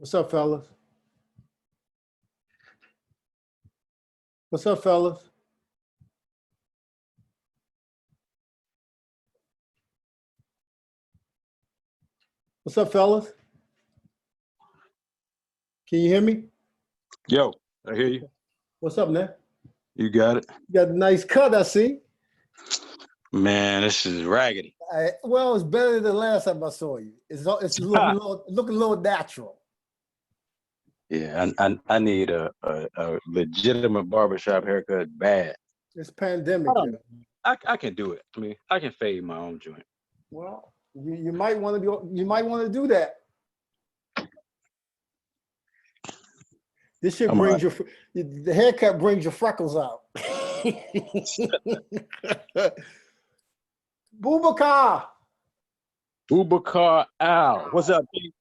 What's up, fellas? What's up, fellas? What's up, fellas? Can you hear me? Yo, I hear you. What's up, man? You got it. You got a nice cut, I see. Man, this is raggedy. Well, it's better than the last time I saw you. It's looking a little natural. Yeah, I need a legitimate barbershop haircut bad. It's pandemic. I can do it. I mean, I can fade my own joint. Well, you might want to do that. This shit brings the haircut brings your freckles out. Boubacar Aw. What's up, Pete?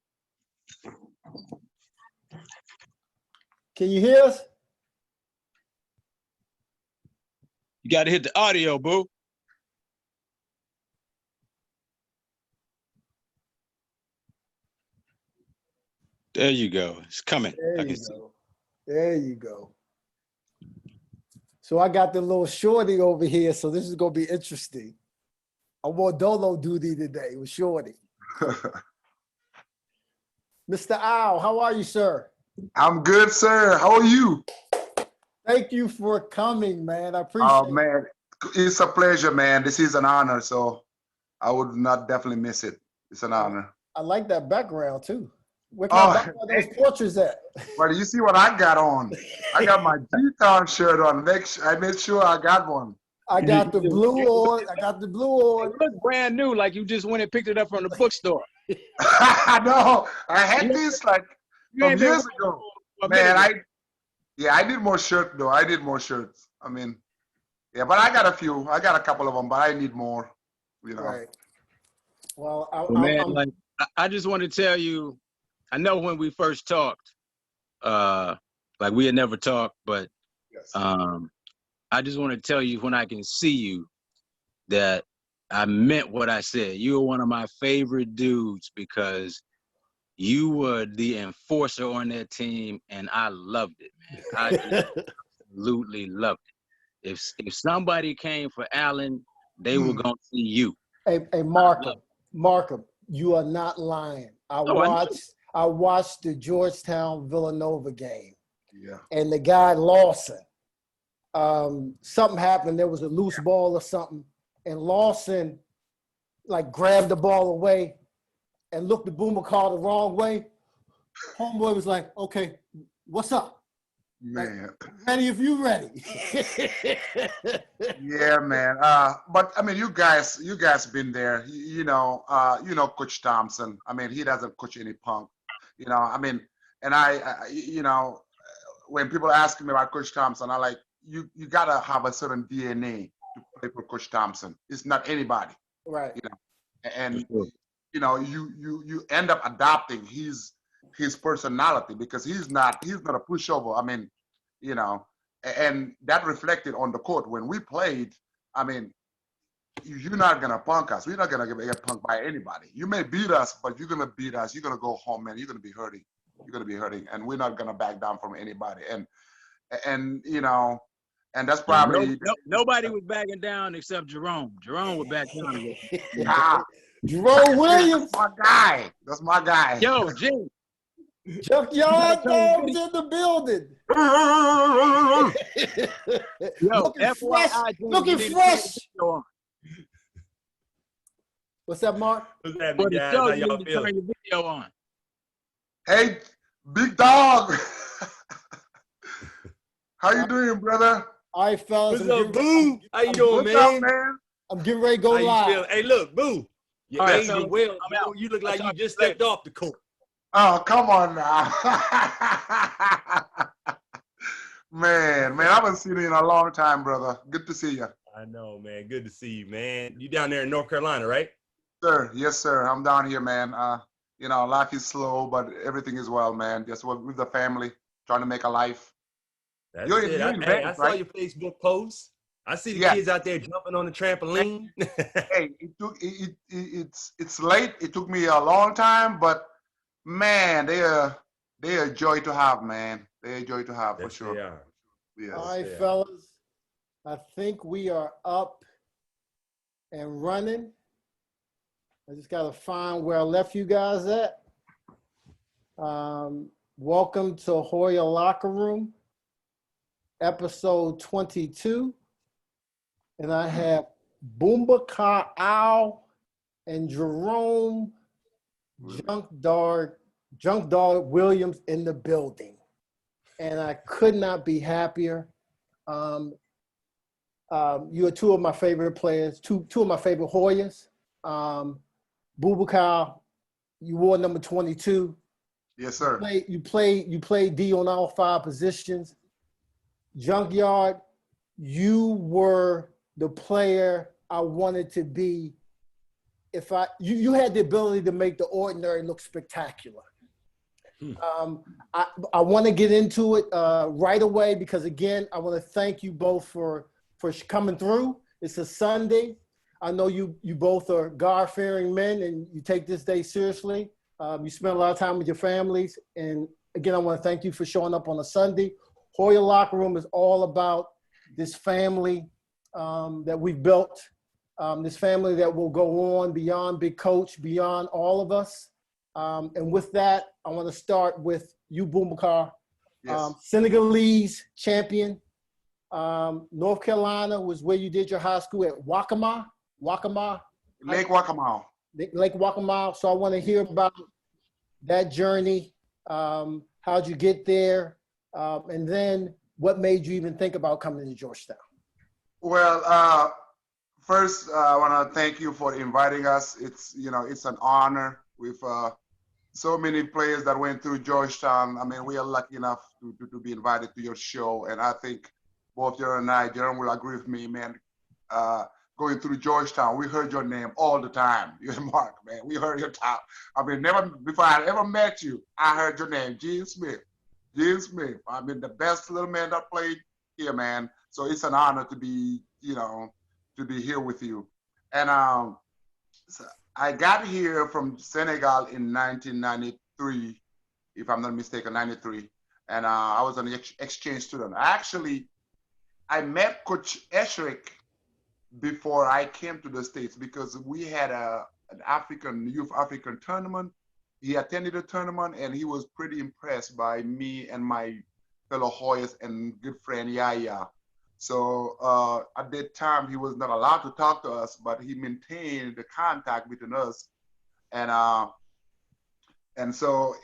Can you hear us? You got to hit the audio, boo. There you go. It's coming. There you go. So I got the little shorty over here, so this is going to be interesting. I wore dolo duty today with Shorty. Mr. Aw, how are you, sir? I'm good, sir. How are you? Thank you for coming, man. I appreciate it. Oh, man. It's a pleasure, man. This is an honor, so I would not definitely miss it. It's an honor. I like that background, too. Where can those portraits at? Well, you see what I got on? I got my G-Town shirt on. I made sure I got one. I got the blue on. It looks brand new, like you just went and picked it up from the bookstore. No, I had this like some years ago. Man, I did more shirts though. I did more shirts. I mean, yeah, but I got a few. I got a couple of them, but I need more. You know. Right. Well, I just want to tell you. I know when we first talked, like we had never talked, but yes. I just want to tell you when I can see you that I meant what I said. You were one of my favorite dudes because you were the enforcer on that team, and I loved it, man. I just absolutely loved it. If somebody came for Allen, they were gonna see you. Hey, Markham, you are not lying. I watched the Georgetown Villanova game. Yeah. And the guy Lawson. Something happened. There was a loose ball or something, and Lawson like grabbed the ball away and looked at Boubacar the wrong way. Homeboy was like, "Okay, what's up, man? Ready if you ready." Yeah, man. But I mean, you guys been there. You know, Coach Thompson. I mean, he doesn't coach any punk. You know, I mean, and I you know, when people ask me about Coach Thompson, I like. You gotta have a certain DNA to play for Coach Thompson. It's not anybody, right? You know, and you know you end up adopting his personality because he's not a pushover. I mean, you know, and that reflected on the court when we played. I mean, you're not gonna punk us. We're not gonna get punked by anybody. You may beat us, but you're gonna beat us. You're gonna go home, man. You're gonna be hurting. And we're not gonna back down from anybody. And you know. And that's probably nobody was backing down except Jerome. Jerome was back down. Yeah. Jerome Williams. That's my guy. Yo, G. Junkyard Dogs in the building. Yo, looking fresh. What's up, Mark? What's happening, guys? How y'all feel? Turn your video on. Hey, big dog. How you doing, brother? All right, fellas. What's up, Boo? How you doing, man? I'm getting ready to go live. Hey, look, Boo. Right, you look like you just stepped off the court. Oh, come on now. man, I haven't seen you in a long time, brother. Good to see you. I know, man. Good to see you, man. You down there in North Carolina, right? Sir, yes, sir. I'm down here, man. You know, life is slow, but everything is well, man. Just with the family, trying to make a life. That's it. I saw your Facebook post. I see the kids out there jumping on the trampoline. Hey, it's late. It took me a long time, but man, They're a joy to have, man. They're a joy to have, for Yes, sure. they are. Yes. All right, fellas. I think we are up and running. I just got to find where I left you guys at. Welcome to Hoya Locker Room, episode 22. And I have Boubacar Aw and Jerome Junk Dog Williams in the building. And I could not be happier. You are two of my favorite players, two of my favorite Hoyas. Boubacar, you wore number 22. Yes, sir. You played D on all 5 positions. Junkyard, you were the player I wanted to be. You had the ability to make the ordinary look spectacular. I want to get into it right away because, again, I want to thank you both for coming through. It's a Sunday. I know you both are God-fearing men and you take this day seriously. You spend a lot of time with your families. And, again, I want to thank you for showing up on a Sunday. Hoya Locker Room is all about this family that we've built, this family that will go on beyond Big Coach, beyond all of us. And with that, I want to start with you, Boubacar. Yes. Senegalese champion. North Carolina was where you did your high school at Waccamaw. Lake Waccamaw. Lake Waccamaw. So I want to hear about that journey. How'd you get there? And then what made you even think about coming to Georgetown? Well, first, I want to thank you for inviting us. It's an honor. We've so many players that went through Georgetown. I mean, we are lucky enough to be invited to your show. And I think both Jerome and I, Jerome will agree with me, man. Going through Georgetown, we heard your name all the time. You and Mark, man. We heard your top. I mean, never before I ever met you, I heard your name, Gene Smith. Gene Smith. I mean, the best little man that played here, man. So it's an honor to be, to be here with you. And so I got here from Senegal in 1993, if I'm not mistaken, 93. And I was an exchange student. Actually, I met Coach Esherick before I came to the States because we had an youth African tournament. He attended the tournament and he was pretty impressed by me and my fellow Hoyas and good friend Yaya. So at that time, he was not allowed to talk to us, but he maintained the contact between us. And so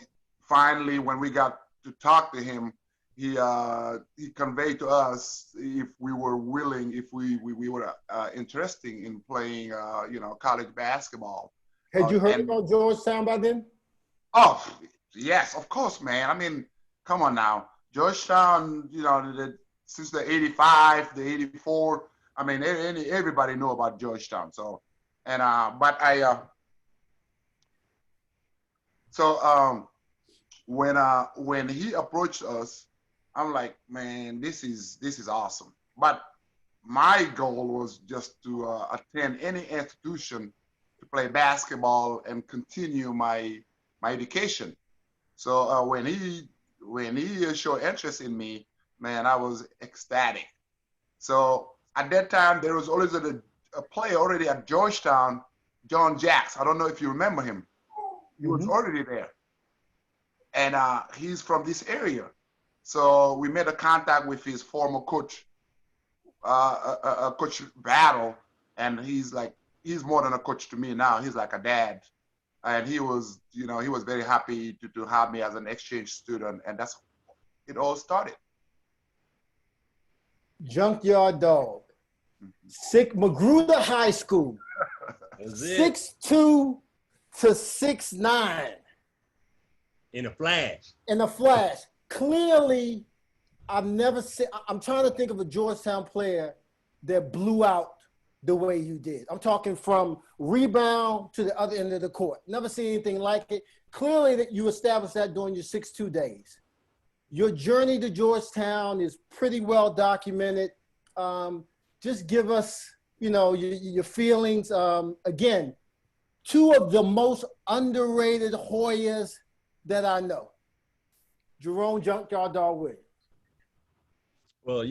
finally, when we got to talk to him, he conveyed to us if we were willing, if we were interested in playing, college basketball. Had you heard about Georgetown by then? Oh, yes, of course, man. I mean, come on now. Georgetown, since the 85, the 84, I mean, everybody knew about Georgetown. So, when he approached us, I'm like, man, this is awesome. But my goal was just to attend any institution to play basketball and continue my education. So when he showed interest in me, man, I was ecstatic. So at that time, there was always a player already at Georgetown, John Jacks. I don't know if you remember him. He was already there. And he's from this area. So we made a contact with his former coach, Coach Battle. And he's more than a coach to me now. He's like a dad. And he was very happy to have me as an exchange student. And that's it all started. Junkyard Dog. Magruder High School. 6'2" to 6'9". In a flash. Clearly, I'm trying to think of a Georgetown player that blew out the way you did. I'm talking from rebound to the other end of the court. Never seen anything like it. Clearly that you established that during your 6'2" days. Your journey to Georgetown is pretty well documented. Just give us, your feelings. Again, two of the most underrated Hoyas that I know. Jerome Junkyard Dog Williams? Well,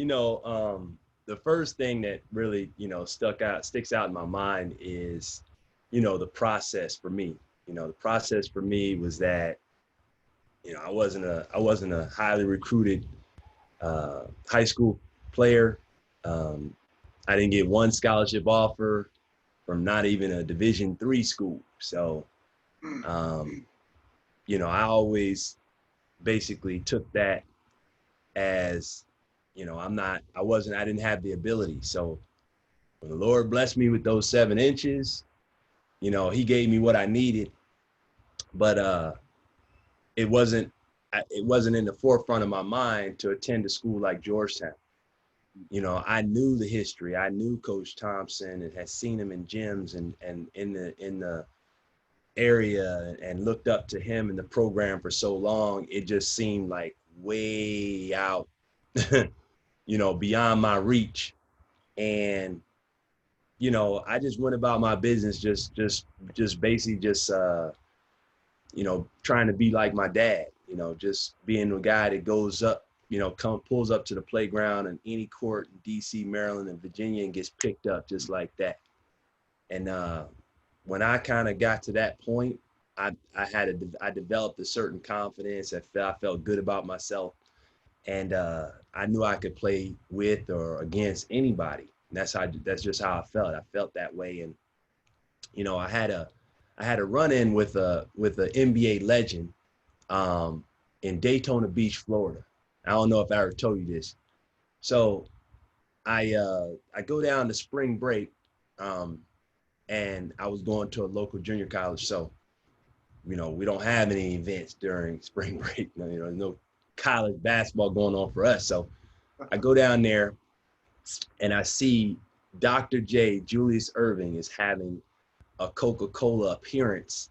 the first thing that really, sticks out in my mind is, the process for me. The process for me was that, I wasn't a highly recruited high school player. I didn't get one scholarship offer from not even a Division III school. So, I always basically took that as, I didn't have the ability. So when the Lord blessed me with those 7 inches, he gave me what I needed, but it wasn't in the forefront of my mind to attend a school like Georgetown. I knew the history. I knew Coach Thompson and had seen him in gyms and in the area and looked up to him in the program for so long. It just seemed like way out, beyond my reach. And, I just went about my business, just basically trying to be like my dad, just being the guy that goes up, pulls up to the playground in any court in DC, Maryland, and Virginia and gets picked up just like that. And when I kind of got to that point, I developed a certain confidence. I felt good about myself. And I knew I could play with or against anybody. And that's just how I felt. I felt that way. And, I had a run-in with a NBA legend in Daytona Beach, Florida. I don't know if I ever told you this. So I go down to spring break, and I was going to a local junior college. So, we don't have any events during spring break. No college basketball going on for us. So I go down there and I see Dr. J, Julius Erving, is having a Coca-Cola appearance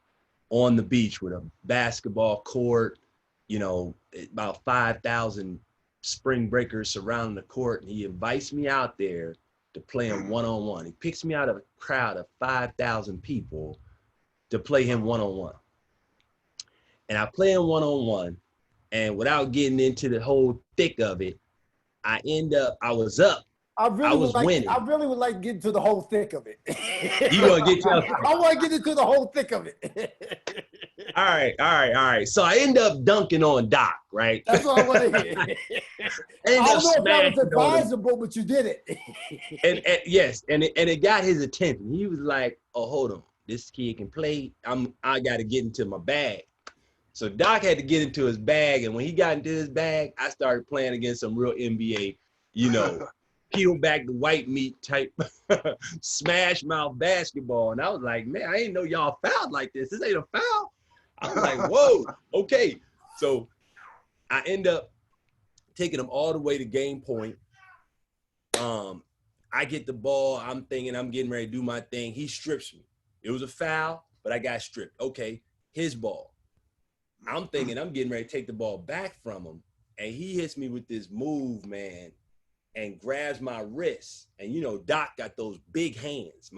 on the beach with a basketball court, about 5,000 spring breakers surrounding the court. And he invites me out there to play him one-on-one. He picks me out of a crowd of 5,000 people to play him one-on-one. And I play him one-on-one. And without getting into the whole thick of it, I was up. I was winning. I really would like to get into the whole thick of it. You want to get I want to get into the whole thick of it. All right. So I end up dunking on Doc, right? That's what I want to hear. I don't know if that was advisable, but you did it. and yes, and it got his attention. He was like, "Oh, hold on, this kid can play. I got to get into my bag." So Doc had to get into his bag, and when he got into his bag, I started playing against some real NBA, peel back the white meat type smash mouth basketball. And I was like, man, I ain't know y'all fouled like this. This ain't a foul. I was like, whoa, okay. So I end up taking him all the way to game point. I get the ball. I'm thinking I'm getting ready to do my thing. He strips me. It was a foul, but I got stripped. Okay, his ball. I'm thinking I'm getting ready to take the ball back from him. And he hits me with this move, man, and grabs my wrist. And, Doc got those big hands.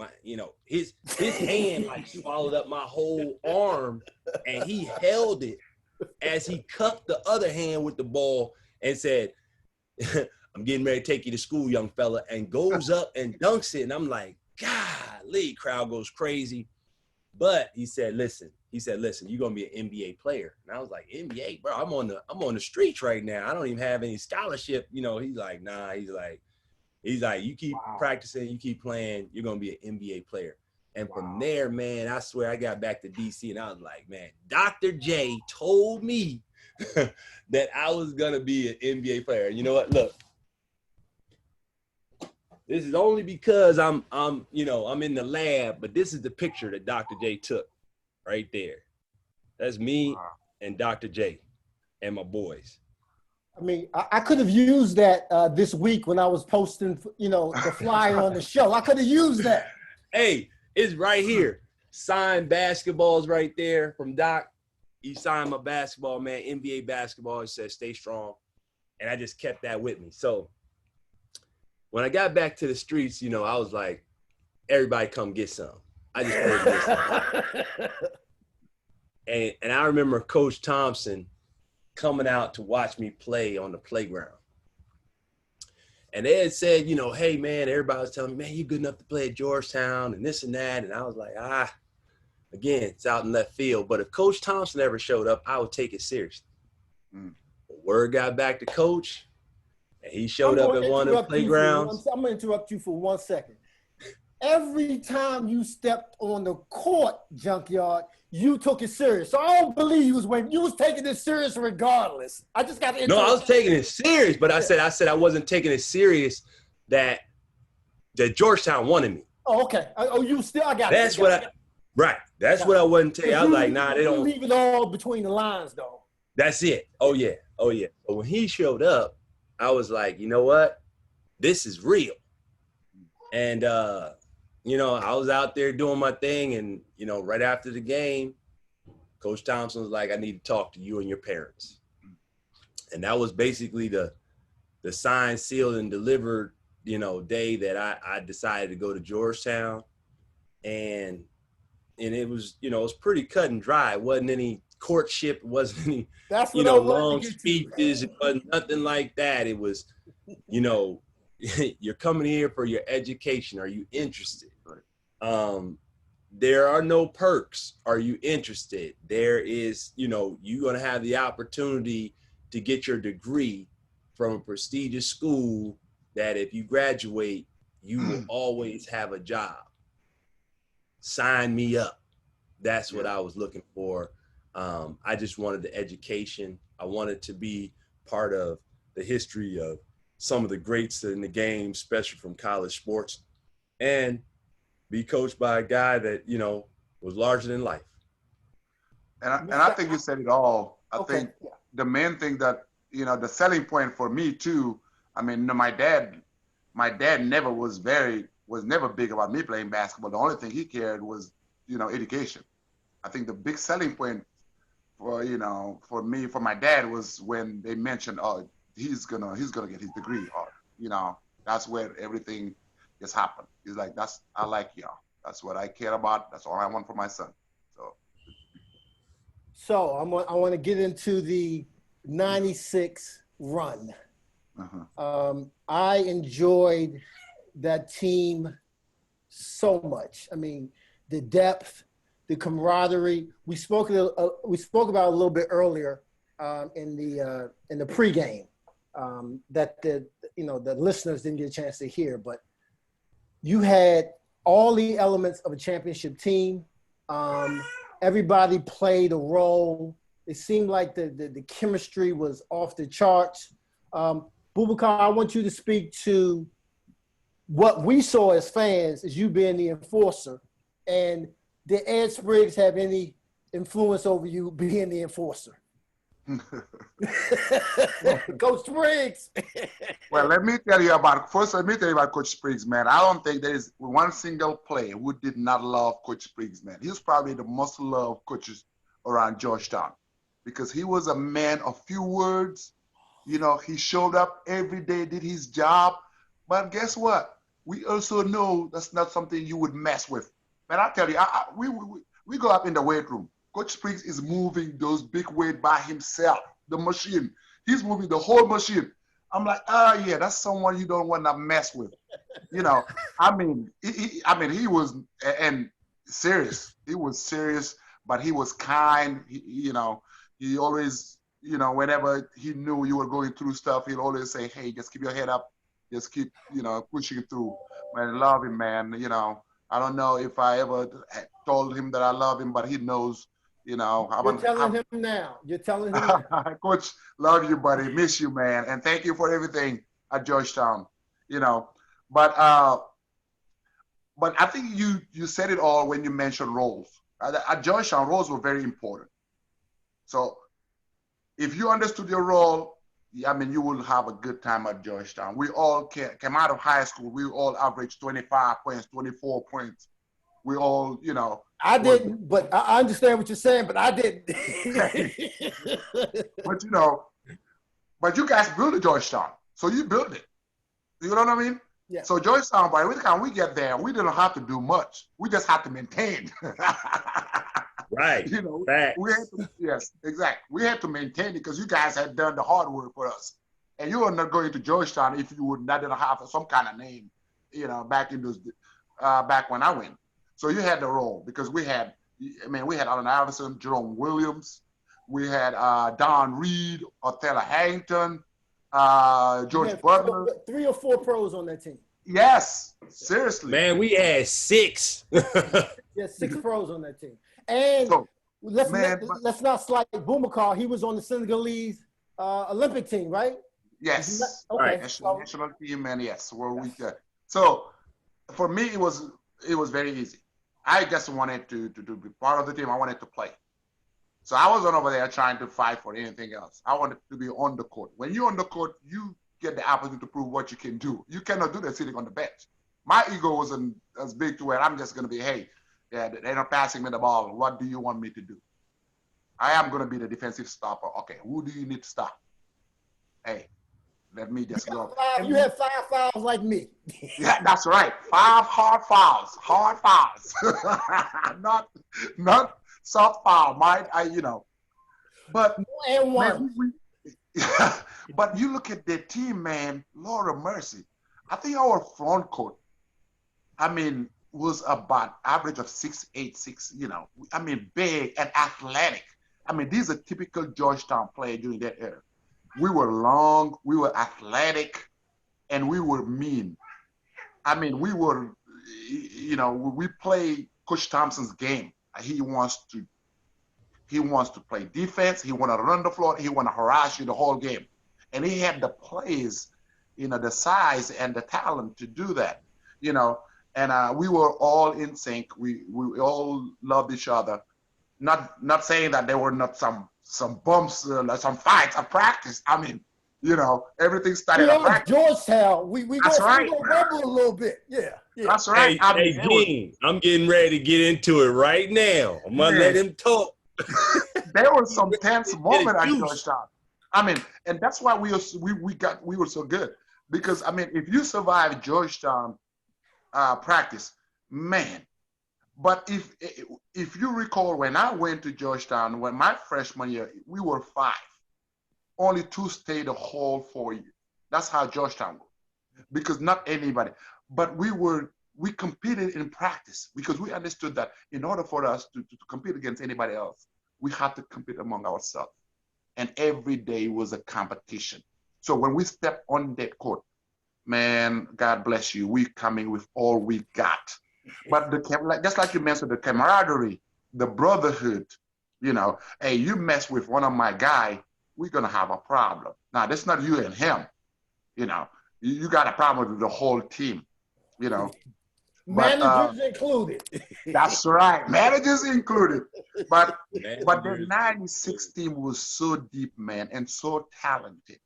His hand like swallowed up my whole arm, and he held it as he cupped the other hand with the ball and said, I'm getting ready to take you to school, young fella, and goes up and dunks it. And I'm like, golly, crowd goes crazy. But he said, listen, you're going to be an NBA player. And I was like, NBA, bro, I'm on the streets right now. I don't even have any scholarship. He's like, nah, he's like, you keep practicing, you keep playing, you're going to be an NBA player. And from there, man, I swear I got back to DC and I was like, man, Dr. J told me that I was going to be an NBA player. And you know what? Look, this is only because I'm in the lab, but this is the picture that Dr. J took right there. That's me and Dr. J and my boys. I mean, I could have used that this week when I was posting, the flyer on the show. I could have used that. Hey, it's right here. Signed basketballs right there from Doc. He signed my basketball, man, NBA basketball. He said, stay strong. And I just kept that with me. So when I got back to the streets, I was like, everybody come get some. I just played this. And I remember Coach Thompson coming out to watch me play on the playground. And they had said, you know, hey, man, everybody was telling me, man, you're good enough to play at Georgetown and this and that. And I was like, again, it's out in left field. But if Coach Thompson ever showed up, I would take it seriously. Word got back to Coach, and he showed up at one of the playgrounds. I'm going to interrupt you for 1 second. Every time you stepped on the court, Junkyard, you took it serious. So I don't believe you was taking it serious regardless. I just got to interrupt. No, I was taking it serious, but I said I wasn't taking it serious that Georgetown wanted me. Oh, okay. Oh, you still, I got That's it. Right. That's what I wasn't taking. I was like, nah, they don't. Leave it all between the lines, though. That's it. Oh, yeah. But when he showed up, I was like, you know what? This is real. And, you know, I was out there doing my thing. And, you know, right after the game, Coach Thompson was like, I need to talk to you and your parents. And that was basically the signed, sealed, and delivered, you know, day that I decided to go to Georgetown. And it was, you know, it was pretty cut and dry. It wasn't any courtship. It wasn't any, you know, long speeches. It wasn't nothing like that. It was, you know, you're coming here for your education. Are you interested? There are no perks. Are you interested? There is, you know, you're going to have the opportunity to get your degree from a prestigious school that if you graduate, you will always have a job. Sign me up. That's what I was looking for. I just wanted the education. I wanted to be part of the history of some of the greats in the game, especially from college sports, and be coached by a guy that, you know, was larger than life. And I think you said it all. I think the main thing that, you know, the selling point for me too, I mean, my dad never was never big about me playing basketball. The only thing he cared was, you know, education. I think the big selling point for, you know, for me, for my dad was when they mentioned, oh, he's gonna get his degree, or, you know, that's where everything just happened. He's like, I like y'all. That's what I care about. That's all I want for my son. So I want to get into the 96 run. I enjoyed that team so much. I mean, the depth, the camaraderie. We spoke about a little bit earlier in the pregame that the listeners didn't get a chance to hear. But you had all the elements of a championship team. Everybody played a role. It seemed like the chemistry was off the charts. Boubacar, I want you to speak to what we saw as fans as you being the enforcer. And did Ed Spriggs have any influence over you being the enforcer? Coach Spriggs. Well, let me tell you about Coach Spriggs, man. I don't think there is one single player who did not love Coach Spriggs, man. He was probably the most loved coaches around Georgetown because he was a man of few words. You know, he showed up every day, did his job. But guess what? We also know that's not something you would mess with. Man, I tell you, we go up in the weight room. Coach Spriggs is moving those big weight by himself, the machine. He's moving the whole machine. I'm like, yeah, that's someone you don't want to mess with. You know, I mean, he was serious. He was serious, but he was kind. He always, you know, whenever he knew you were going through stuff, he'd always say, hey, just keep your head up. Just keep, you know, pushing through. Man, I love him, man. You know, I don't know if I ever told him that I love him, but he knows, you know. You're telling him now. Coach, love you, buddy. Miss you, man. And thank you for everything at Georgetown, you know. But I think you said it all when you mentioned roles. At Georgetown, roles were very important. So if you understood your role, I mean, you will have a good time at Georgetown. We all came out of high school. We all averaged 25 points, 24 points. We all, you know. I didn't, but I understand what you're saying, but I didn't. But, you know, but you guys built a Georgetown. So you built it. You know what I mean? Yeah. So Georgetown, by the time we get there, we didn't have to do much. We just had to maintain. Right. You know, Facts. we had to, yes, exactly. We had to maintain it because you guys had done the hard work for us. And you were not going to Georgetown if you would not have some kind of name, you know, back in those, back when I went. So you had the role because we had Allen Iverson, Jerome Williams, we had Don Reed, Othello Harrington, George Butler. 3 or 4 pros on that team. Yes, seriously. Man, we had 6. Yeah, 6 pros on that team. And So, let's not slight Boubacar. He was on the Senegalese Olympic team, right? yes, Okay. Right. national team, and yes, we. So, for me, it was very easy. I just wanted to be part of the team. I wanted to play. So I wasn't over there trying to fight for anything else. I wanted to be on the court. When you're on the court, you get the opportunity to prove what you can do. You cannot do that sitting on the bench. My ego wasn't as big to where I'm just going to be, hey, yeah, they're not passing me the ball. What do you want me to do? I am going to be the defensive stopper. Okay, who do you need to stop? Hey, let me just go. You had 5 fouls like me. Yeah, that's right. 5 hard fouls. not soft foul. But And 1. man, but you look at their team, man. Lord of mercy. I think our front court, was about average of 6'8", big and athletic. These are typical Georgetown players during that era. We were long, we were athletic, and we were mean. We play Coach Thompson's game. He wants to play defense. He want to run the floor. He want to harass you the whole game. And he had the plays, the size and the talent to do that, And we were all in sync. We all loved each other. Not saying that there were not some bumps, some fights at practice. Everything started at practice. Georgetown. We That's right. We rumble a little bit. Yeah. That's right. Hey, Gene, I'm getting ready to get into it right now. I'm gonna let him talk. There was some tense moment at Georgetown. And that's why we were so good. Because if you survive Georgetown practice, man. But if you recall, when I went to Georgetown, when my freshman year, we were 5. Only 2 stayed the whole 4 years. That's how Georgetown was. Because not anybody. But we competed in practice because we understood that in order for us to compete against anybody else, we had to compete among ourselves. And every day was a competition. So when we step on that court, man, God bless you, we coming with all we got. But just like you mentioned, the camaraderie, the brotherhood, hey, you mess with one of my guy, we're going to have a problem. Now, that's not you and him. You got a problem with the whole team, Managers included. That's right. Managers included. But the 96 team was so deep, man, and so talented.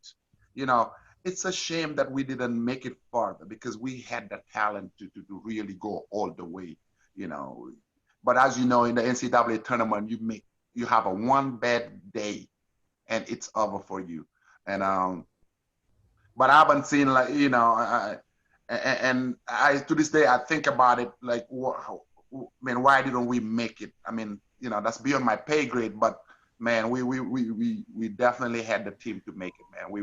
It's a shame that we didn't make it farther because we had the talent to really go all the way, But as you know, in the NCAA tournament, you have a one bad day and it's over for you. And but I haven't seen and to this day I think about it like, why didn't we make it? That's beyond my pay grade, but man, we definitely had the team to make it, man. We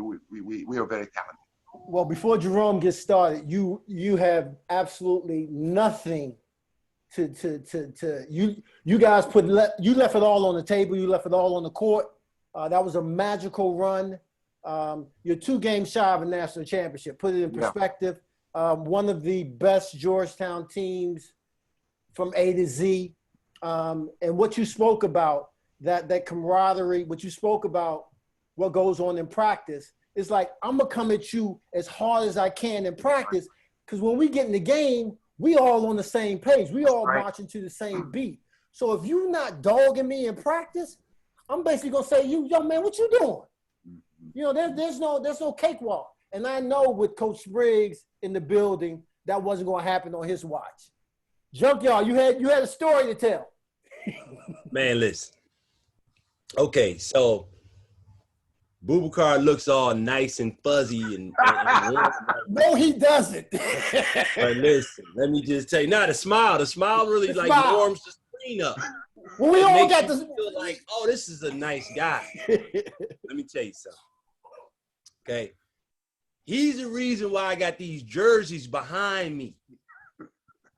are very talented. Well, before Jerome gets started, you have absolutely nothing to you guys you left it all on the table. You left it all on the court. That was a magical run. You're 2 games shy of a national championship. Put it in perspective. One of the best Georgetown teams from A to Z. And what you spoke about, that camaraderie, what you spoke about, what goes on in practice, it's like, I'm going to come at you as hard as I can in practice, because when we get in the game, we all on the same page. We all marching to the same beat. So if you're not dogging me in practice, I'm basically going to say, young man, what you doing? There's no cakewalk. And I know with Coach Spriggs in the building, that wasn't going to happen on his watch. Junkyard, you had a story to tell. Man, listen. Okay, so Boubacar looks all nice and fuzzy and warm. No, he doesn't. But listen, let me just tell you. The smile really warms the screen up. Well, we it all makes got you this. feel like, oh, this is a nice guy. Let me tell you something. Okay. He's the reason why I got these jerseys behind me.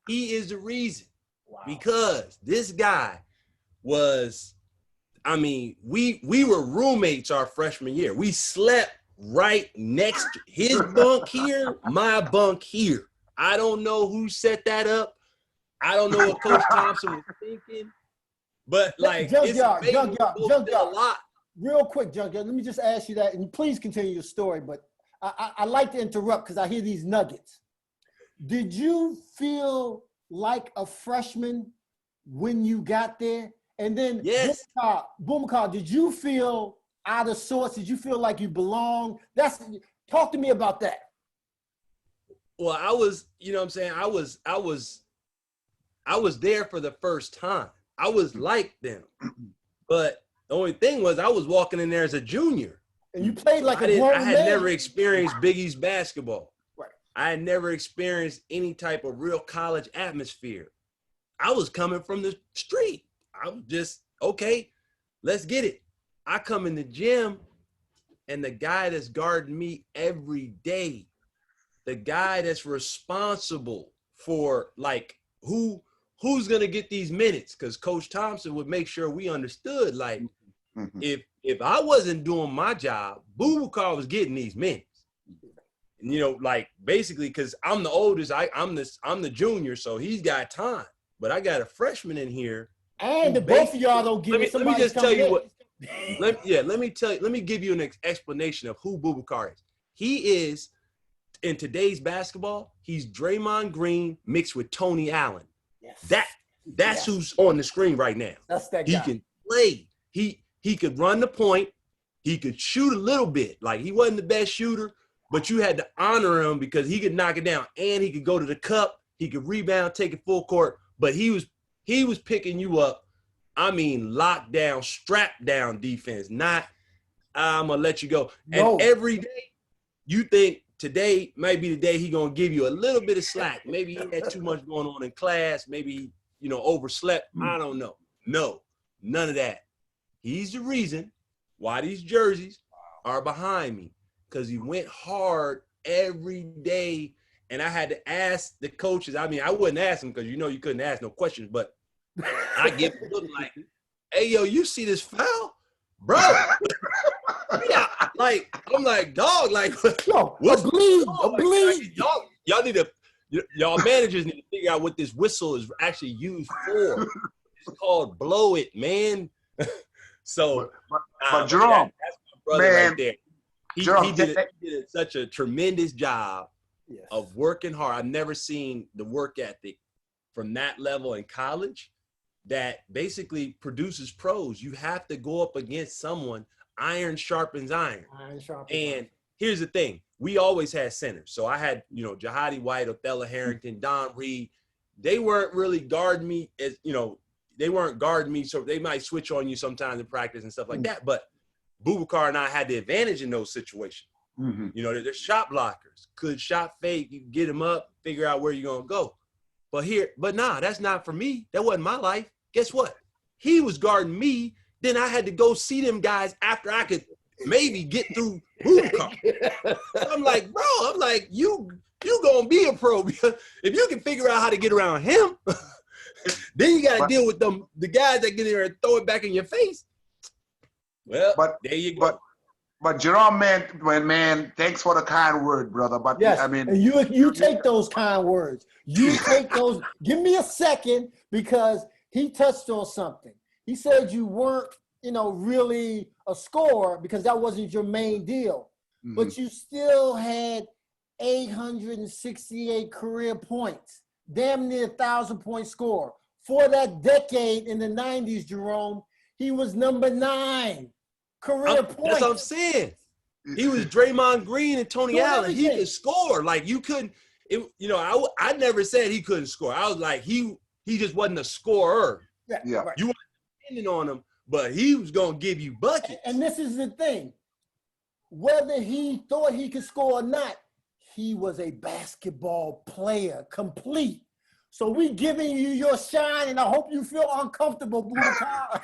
He is the reason. Wow. Because this guy was, I mean, we were roommates our freshman year. We slept right next to his bunk here, my bunk here. I don't know who set that up. I don't know what Coach Thompson was thinking, but like, Junkyard, it's Junkyard. a lot. Real quick, Junkyard, let me just ask you that, and please continue your story, but I like to interrupt because I hear these nuggets. Did you feel like a freshman when you got there? And then, yes, Boubacar, did you feel out of sorts? Did you feel like you belong? Talk to me about that. Well, I was, you know what I'm saying? I was there for the first time. I was like them. But the only thing was I was walking in there as a junior. And you played like I a grown had man. never experienced Big East basketball. Right. I had never experienced any type of real college atmosphere. I was coming from the street. I was just, okay, let's get it. I come in the gym, and the guy that's guarding me every day, the guy that's responsible for like who's gonna get these minutes, because Coach Thompson would make sure we understood, like, if I wasn't doing my job, Boubacar was getting these minutes. And, you know, like, basically, because I'm the oldest, I'm the junior, so he's got time. But I got a freshman in here. And the both of y'all don't get it. Let me just tell you what. Let me give you an explanation of who Boubacar is. He is, in today's basketball, he's Draymond Green mixed with Tony Allen. Yes. That's who's on the screen right now. That's that guy. He can play. He could run the point. He could shoot a little bit. Like, he wasn't the best shooter, but you had to honor him because he could knock it down, and he could go to the cup. He could rebound, take it full court. But he was picking you up. I mean, lockdown, strap down defense. Not, I'm gonna let you go. No. And every day, you think today might be the day he gonna give you a little bit of slack. Maybe he had too much going on in class. Maybe he, overslept. I don't know. No, none of that. He's the reason why these jerseys are behind me, because he went hard every day. And I had to ask the coaches. I mean, I wouldn't ask them because you couldn't ask no questions, but I give them a look like, hey, yo, you see this foul? Bro. Yeah, like, I'm like, dog, like, Yo, what's a bleed. Dog, y'all managers need to figure out what this whistle is actually used for. It's called blow it, man. So, but Jerome, that's my brother man, right there. Jerome, He did such a tremendous job of working hard. I've never seen the work ethic from that level in college that basically produces pros. You have to go up against someone. Iron sharpens iron. And here's the thing. We always had centers. So I had, Jahadi White, Othello Harrington, Don Reed. They weren't really guarding me as, they weren't guarding me. So they might switch on you sometimes in practice and stuff like that. But Boubacar and I had the advantage in those situations. Mm-hmm. They're shot blockers. Could shot fake, you get them up, figure out where you're going to go. But nah, that's not for me. That wasn't my life. Guess what? He was guarding me. Then I had to go see them guys after I could maybe get through Boubacar. I'm like, bro, you going to be a pro. Because if you can figure out how to get around him, then you got to deal with the guys that get in there and throw it back in your face. Well, there you go. But Jerome, man, thanks for the kind word, brother. But yes, I mean, and you take those kind words. You take those. Give me a second, because he touched on something. He said you weren't, really a scorer because that wasn't your main deal. Mm-hmm. But you still had 868 career points, damn near 1,000-point scorer. For that decade in the 90s, Jerome, he was number 9. Career points. That's what I'm saying. He was Draymond Green and Tony Allen. He could score. Like, you couldn't. I never said he couldn't score. I was like, he just wasn't a scorer. Yeah. Right. You weren't depending on him, but he was gonna give you buckets. And this is the thing. Whether he thought he could score or not, he was a basketball player, complete. So we giving you your shine, and I hope you feel uncomfortable, Boubacar.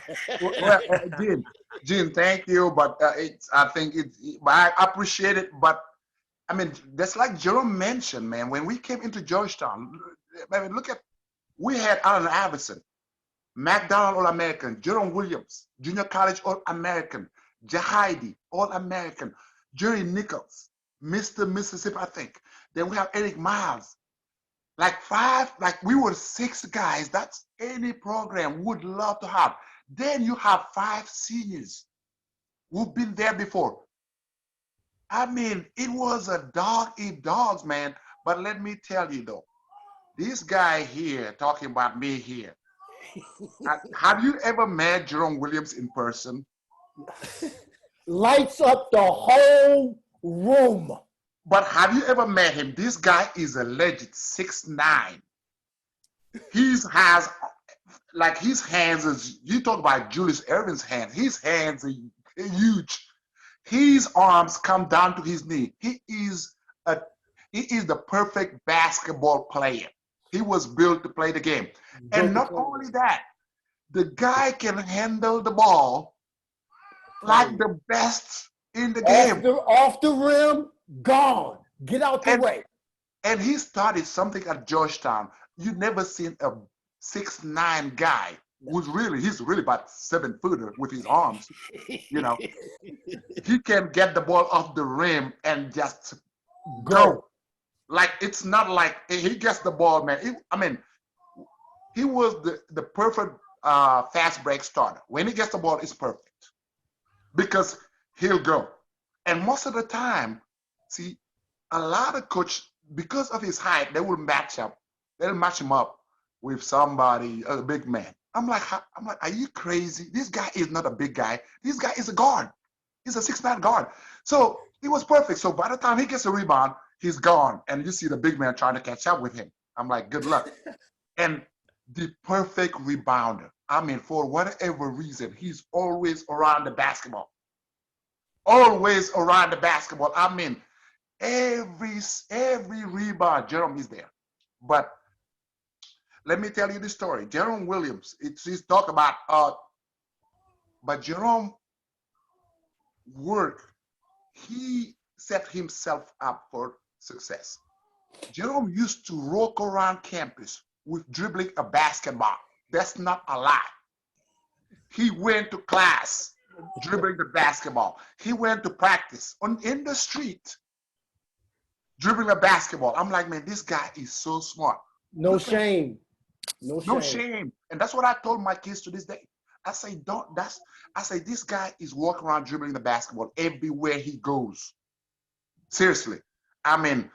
Well, Gene, thank you, but I think I appreciate it, but I mean, that's like Jerome mentioned, man. When we came into Georgetown, I mean, we had Allen Iverson, McDonald All-American, Jerome Williams, Junior College All-American, Jahidi All-American, Jerry Nichols, Mr. Mississippi, I think. Then we have Eric Miles. We were 6 guys. That's any program would love to have. Then you have 5 seniors who've been there before. I mean, it was a dog eat dogs, man. But let me tell you though, this guy here talking about me here. Have you ever met Jerome Williams in person? Lights up the whole room. But have you ever met him? This guy is a legit 6'9". His hands, you talk about Julius Erving's hands. His hands are huge. His arms come down to his knee. He is the perfect basketball player. He was built to play the game. And not only that, the guy can handle the ball like the best in the game. Off the rim, gone. Get out the way. And he started something at Georgetown. You never seen a 6'9" guy he's really about 7-footer with his arms. You know, he can get the ball off the rim and just go. Like, it's not like he gets the ball, man. He was the perfect fast break starter. When he gets the ball, it's perfect because he'll go. And most of the time, see, a lot of coach, because of his height, they'll match him up with somebody, a big man. I'm like, are you crazy? This guy is not a big guy. This guy is a guard. He's a 6'9" guard. So he was perfect. So by the time he gets a rebound, he's gone. And you see the big man trying to catch up with him. I'm like, good luck. And the perfect rebounder. I mean, for whatever reason, he's always around the basketball. Always around the basketball. I mean, every rebound, Jerome is there. But let me tell you the story. Jerome Williams, he's talk about, but Jerome work. He set himself up for success. Jerome used to walk around campus with dribbling a basketball. That's not a lie. He went to class dribbling the basketball. He went to practice in the street dribbling a basketball. I'm like, man, this guy is so smart. No shame. No shame. And that's what I told my kids to this day. I say, this guy is walking around dribbling the basketball everywhere he goes. Seriously. I mean,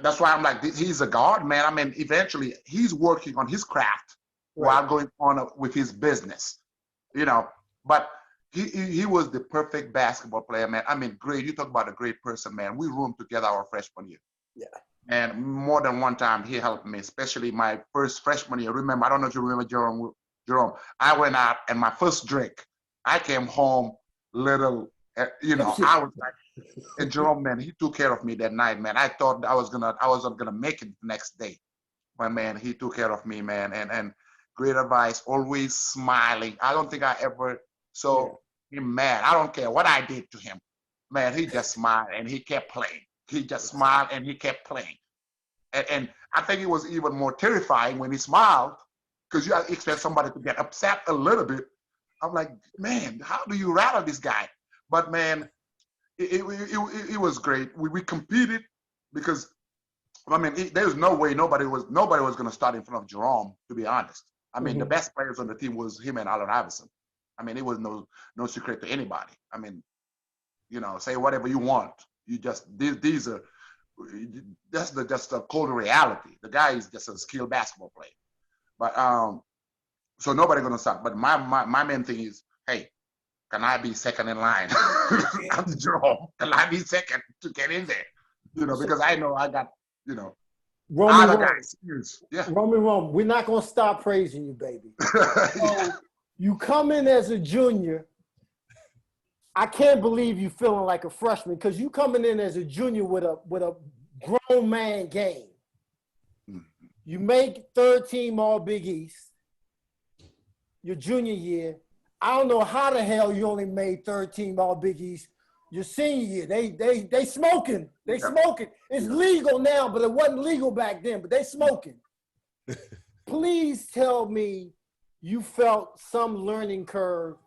that's why I'm like, he's a guard, man. I mean, eventually he's working on his craft while going on with his business, you know. But he was the perfect basketball player, man. I mean, great. You talk about a great person, man. We roomed together our freshman year. Yeah. And more than one time he helped me, especially my first freshman year. Remember, I don't know if you remember Jerome. I went out and my first drink, I came home little, you know, I was like, and Jerome, man, he took care of me that night, man. I thought I wasn't gonna make it the next day. But man, he took care of me, man. And great advice, always smiling. I don't think I ever saw him mad. I don't care what I did to him. Man, he just smiled and he kept playing. He just smiled and he kept playing. And I think it was even more terrifying when he smiled, because you expect somebody to get upset a little bit. I'm like, man, how do you rattle this guy? But man, it was great. We competed because, I mean, there's no way nobody was going to start in front of Jerome, to be honest. I mean, the best players on the team was him and Allen Iverson. I mean, it was no secret to anybody. I mean, you know, say whatever you want. You just these are just the cold reality. The guy is just a skilled basketball player. But so nobody gonna start. But my main thing is, hey, can I be second in line? I'm Jerome. Can I be second to get in there? You know, because I know I got, you know, other guys. Yeah. Rome, we're not gonna stop praising you, baby. So you come in as a junior. I can't believe you feeling like a freshman, because you coming in as a junior with a grown man game. You make third team All Big East your junior year. I don't know how the hell you only made third team All Big East your senior year. They smoking. They smoking. It's legal now, but it wasn't legal back then, but they smoking. Please tell me you felt some learning curve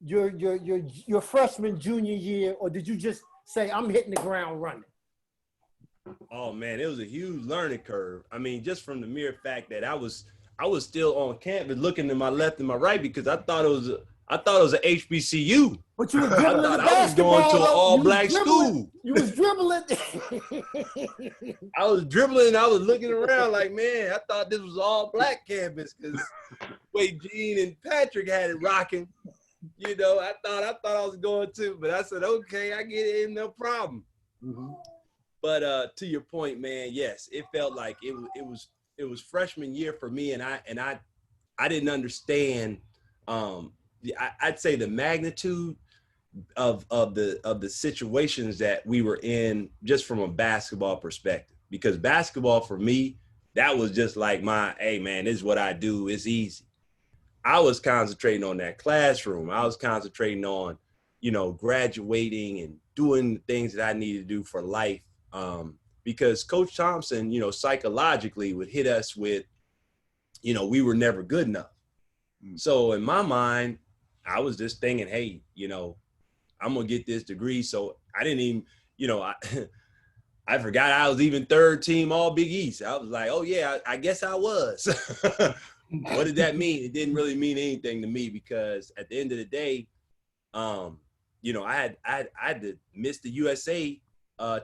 your freshman, junior year, or did you just say, I'm hitting the ground running? Oh man, it was a huge learning curve. I mean, just from the mere fact that I was still on campus looking to my left and my right because I thought it was a HBCU. But you were dribbling the basketball. I was going to an all-black school. You was dribbling. I was dribbling. I was looking around like, man, I thought this was all-black campus because wait, Gene and Patrick had it rocking. You know, I thought I was going to, but I said, okay, I get it, no problem. Mm-hmm. But to your point, man, yes, it felt like it was freshman year for me, and I didn't understand. I'd say the magnitude of the situations that we were in just from a basketball perspective. Because basketball for me, that was just like hey man, this is what I do. It's easy. I was concentrating on that classroom. I was concentrating on, graduating and doing the things that I needed to do for life. Because Coach Thompson, psychologically would hit us with, we were never good enough. So in my mind, I was just thinking, hey, I'm going to get this degree. So I didn't even, I forgot I was even third team All Big East. I was like, oh yeah, I guess I was. What did that mean? It didn't really mean anything to me because at the end of the day, I had to miss the USA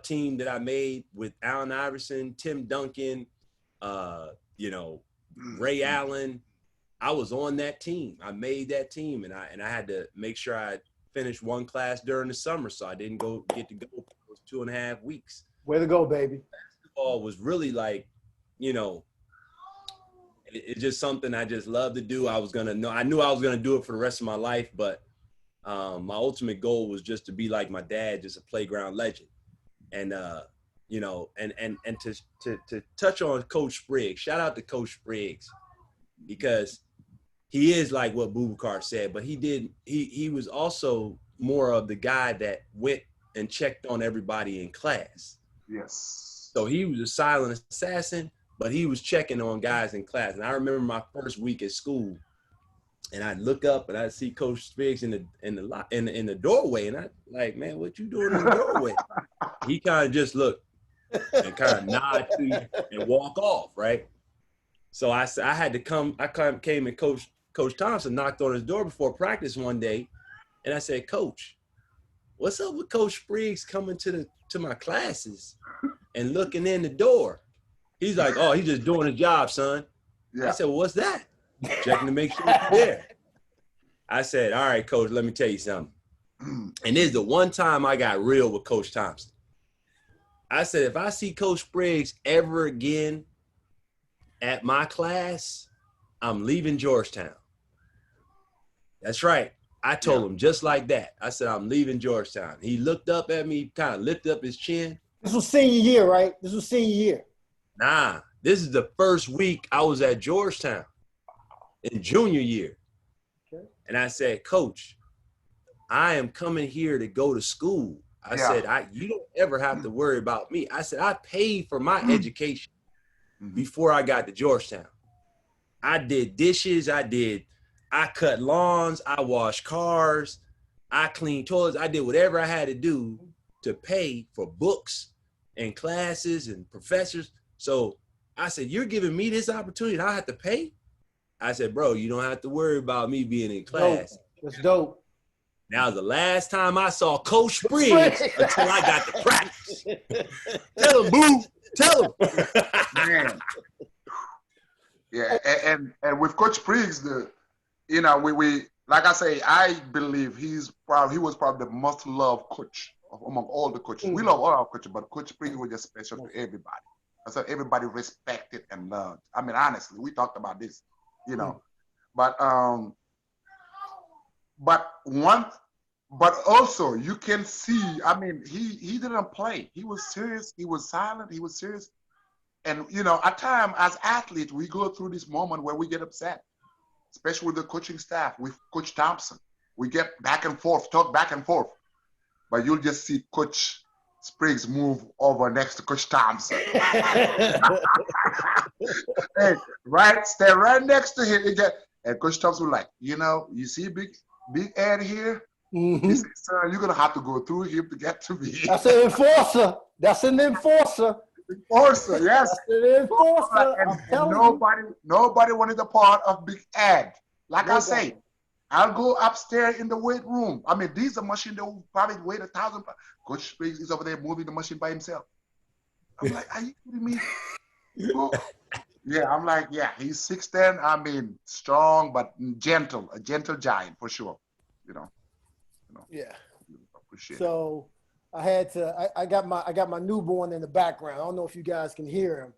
team that I made with Allen Iverson, Tim Duncan, Ray Allen. I was on that team. I made that team, and I had to make sure I finished one class during the summer, so I didn't get to go for those 2.5 weeks. Way to go, baby. Basketball was really like, it's just something I just love to do. I knew I was gonna do it for the rest of my life, but my ultimate goal was just to be like my dad, just a playground legend. And and to touch on Coach Spriggs, shout out to Coach Spriggs, because he is like what Boubacar said, but he was also more of the guy that went and checked on everybody in class. Yes. So he was a silent assassin, but he was checking on guys in class. And I remember my first week at school, and I'd look up and I'd see Coach Spriggs in the doorway, and I like, man, what you doing in the doorway? He kind of just looked and kind of nod to you and walk off, right? So I had to come. I came and Coach Thompson knocked on his door before practice one day, and I said, Coach, what's up with Coach Spriggs coming to my classes and looking in the door? He's like, oh, he's just doing his job, son. Yeah. I said, well, what's that? Checking to make sure it's there. I said, all right, Coach, let me tell you something. And this is the one time I got real with Coach Thompson. I said, if I see Coach Spriggs ever again at my class, I'm leaving Georgetown. That's right. I told him just like that. I said, I'm leaving Georgetown. He looked up at me, kind of lifted up his chin. This was senior year, right? This was senior year. Nah, this is the first week I was at Georgetown in junior year. Okay. And I said, Coach, I am coming here to go to school. I said, you don't ever have to worry about me. I said, I paid for my education before I got to Georgetown. I did dishes. I cut lawns. I washed cars. I cleaned toilets. I did whatever I had to do to pay for books and classes and professors. So I said, you're giving me this opportunity and I have to pay? I said, bro, you don't have to worry about me being in class. That's dope. Now, the last time I saw Coach Spriggs until I got to practice. Tell him, Boo. Tell him. Man. Yeah, and with Coach Spriggs, we like I say, I believe he was probably the most loved coach among all the coaches. We love all our coaches, but Coach Spriggs was just special to everybody. I said everybody respected and loved. I mean, honestly, we talked about this, but also you can see, I mean, he didn't play. He was serious. He was silent. He was serious. And you know, at times as athletes, we go through this moment where we get upset, especially with the coaching staff, with Coach Thompson. We get back and forth, talk back and forth. But you'll just see Coach Spriggs move over next to Coach Thompson. Hey, right, stay right next to him. And Coach Thompson was like, you know, you see Big Ed here? He said, sir, you're gonna have to go through him to get to me. That's an enforcer. That's an enforcer. Enforcer, yes. That's an enforcer. And nobody wanted a part of Big Ed. Like I say, I'll go upstairs in the weight room. I mean, these are machines that will probably weigh 1,000 pounds. Coach Spriggs is over there moving the machine by himself. I'm like, are you kidding me? Yeah, I'm like, yeah, he's 6'10". I mean, strong but gentle, a gentle giant for sure. You know. Yeah. Appreciate so I had to. I got my newborn in the background. I don't know if you guys can hear him.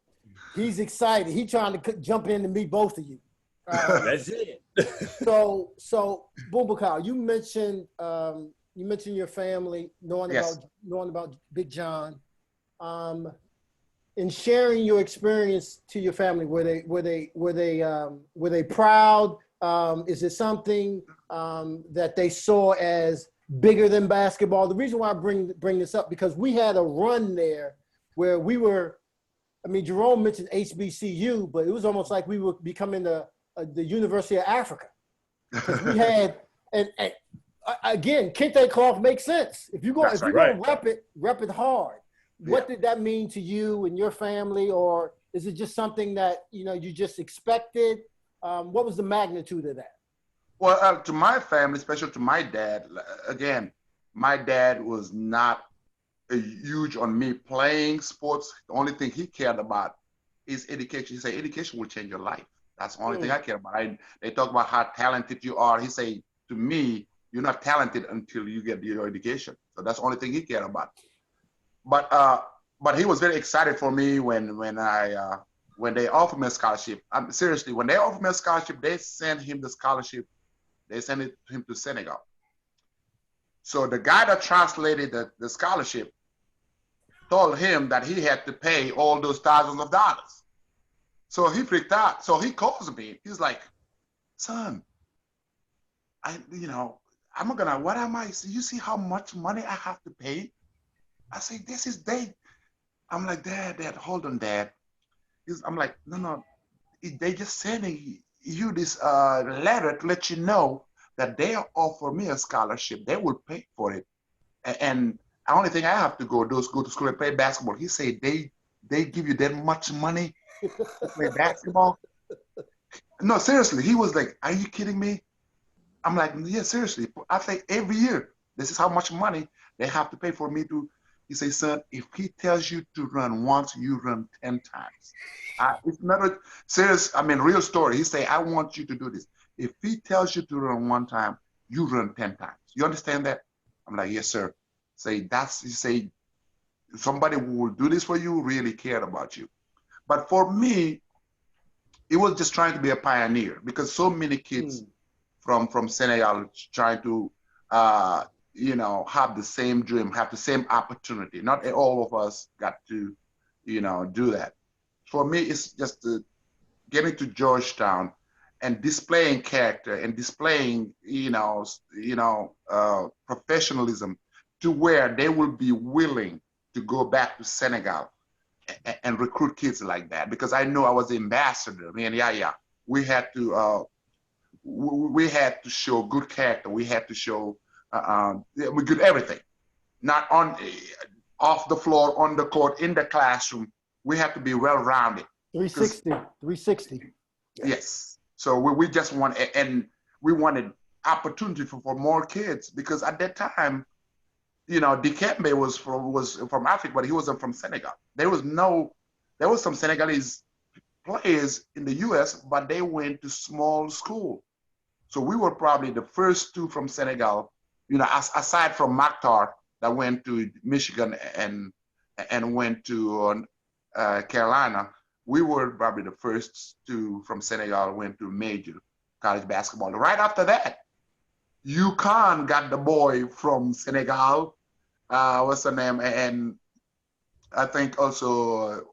He's excited. He's trying to jump in to meet both of you. That's it. so Boubacar, you mentioned your family knowing about Big John. In sharing your experience to your family, were they proud? Is it something that they saw as bigger than basketball? The reason why I bring this up, because we had a run there where we were. I mean, Jerome mentioned HBCU, but it was almost like we were becoming the University of Africa. Because we had and again, Kente cloth makes sense. If you're going to rep it hard. What did that mean to you and your family, or is it just something that you just expected? What was the magnitude of that? Well, to my family, especially to my dad, again, my dad was not huge on me playing sports. The only thing he cared about is education. He said, education will change your life. That's the only thing I care about. They talk about how talented you are. He say, to me, you're not talented until you get your education. So that's the only thing he cared about. But he was very excited for me when they offered me a scholarship. Seriously, when they offered me a scholarship, they sent him the scholarship. They sent it him to Senegal. So the guy that translated the scholarship told him that he had to pay all those thousands of dollars. So he freaked out. So he calls me. He's like, son, what am I? You see how much money I have to pay? I say, this is they. I'm like, Dad, hold on, Dad. I'm like, no, they just sending you this letter to let you know that they offer me a scholarship. They will pay for it. And the only thing I have to go do is go to school and play basketball. He said, they give you that much money to play basketball? No, seriously. He was like, are you kidding me? I'm like, yeah, seriously. I think every year, this is how much money they have to pay for me to. He says, son, if he tells you to run once, you run 10 times. It's not a serious, real story. He say, I want you to do this. If he tells you to run one time, you run 10 times. You understand that? I'm like, yes, sir. He say, somebody who will do this for you really cared about you. But for me, it was just trying to be a pioneer, because so many kids from Senegal trying to, have the same dream, have the same opportunity. Not all of us got to, do that. For me, it's just getting to Georgetown and displaying character and displaying, professionalism to where they will be willing to go back to Senegal and recruit kids like that. Because I know I was the ambassador. We had to show good character. We had to show we did everything, not off the floor, on the court, in the classroom. We have to be well-rounded. 360. Yes. So we just we wanted opportunity for more kids, because at that time, Dikembe was from Africa, but he wasn't from Senegal. There was some Senegalese players in the U.S., but they went to small school. So we were probably the first two from Senegal, aside from Maktar that went to Michigan and went to Carolina. We were probably the first two from Senegal went to major college basketball. Right after that, UConn got the boy from Senegal. What's her name? And I think also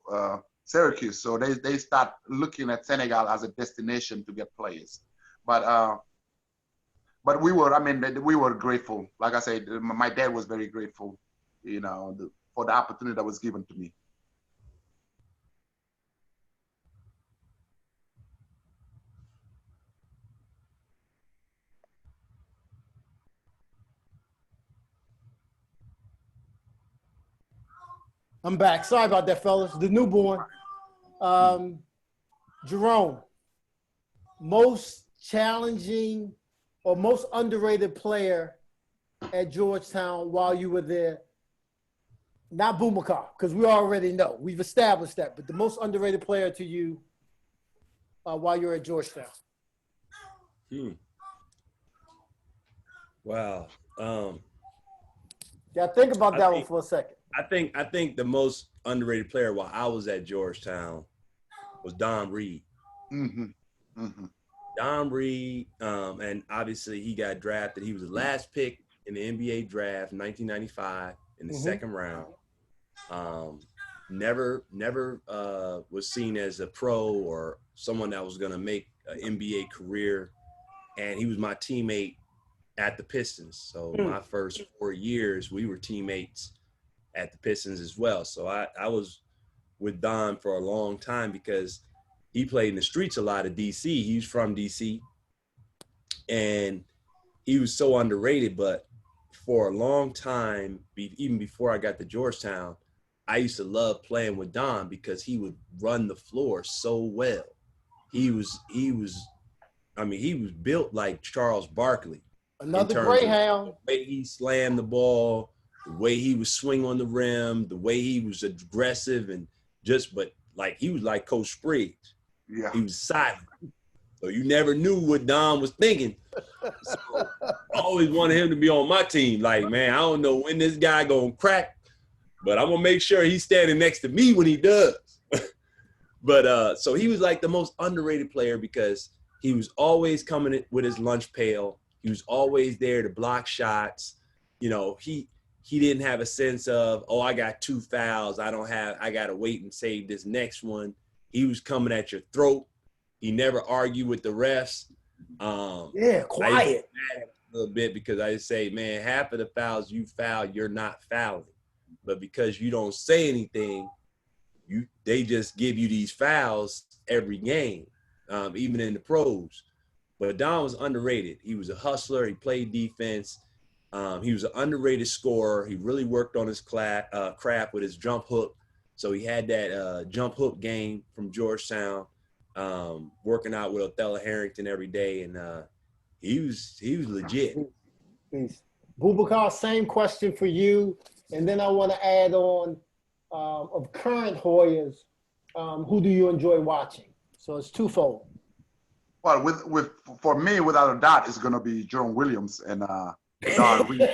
Syracuse. So they start looking at Senegal as a destination to get players. But we were grateful. Like I said, my dad was very grateful, for the opportunity that was given to me. I'm back. Sorry about that, fellas. The newborn. Jerome, most challenging or most underrated player at Georgetown while you were there? Not Boubacar, because we already know. We've established that. But the most underrated player to you while you're at Georgetown? Wow. Yeah, think about that one for a second. I think the most underrated player while I was at Georgetown was Don Reed. Mm-hmm. Mm-hmm. Don Reed, and obviously he got drafted. He was the last pick in the NBA draft in 1995 in the second round. Never was seen as a pro or someone that was going to make an NBA career. And he was my teammate at the Pistons. So my first 4 years, we were teammates at the Pistons as well. So I was with Don for a long time because he played in the streets a lot of DC. He was from DC. And he was so underrated, but for a long time, even before I got to Georgetown, I used to love playing with Don because he would run the floor so well. He was built like Charles Barkley. Another Greyhound. The way he slammed the ball, the way he would swing on the rim, the way he was aggressive and but he was like Coach Spriggs. Yeah. He was silent. So you never knew what Don was thinking. So I always wanted him to be on my team. Like, man, I don't know when this guy gonna crack, but I'm gonna make sure he's standing next to me when he does. But so he was like the most underrated player because he was always coming in with his lunch pail. He was always there to block shots. You know, he didn't have a sense of, oh, I got 2 fouls. I got to wait and save this next one. He was coming at your throat. He never argued with the refs. Quiet. A little bit because I just say, man, half of the fouls you foul, you're not fouling. But because you don't say anything, they just give you these fouls every game, even in the pros. But Don was underrated. He was a hustler. He played defense. He was an underrated scorer. He really worked on his craft with his jump hook. So he had that jump hook game from Georgetown, working out with Othello Harrington every day, and he was legit. Boubacar, same question for you, and then I want to add on of current Hoyas, who do you enjoy watching? So it's twofold. Well, for me, without a doubt, it's going to be Jerome Williams and Don Reed.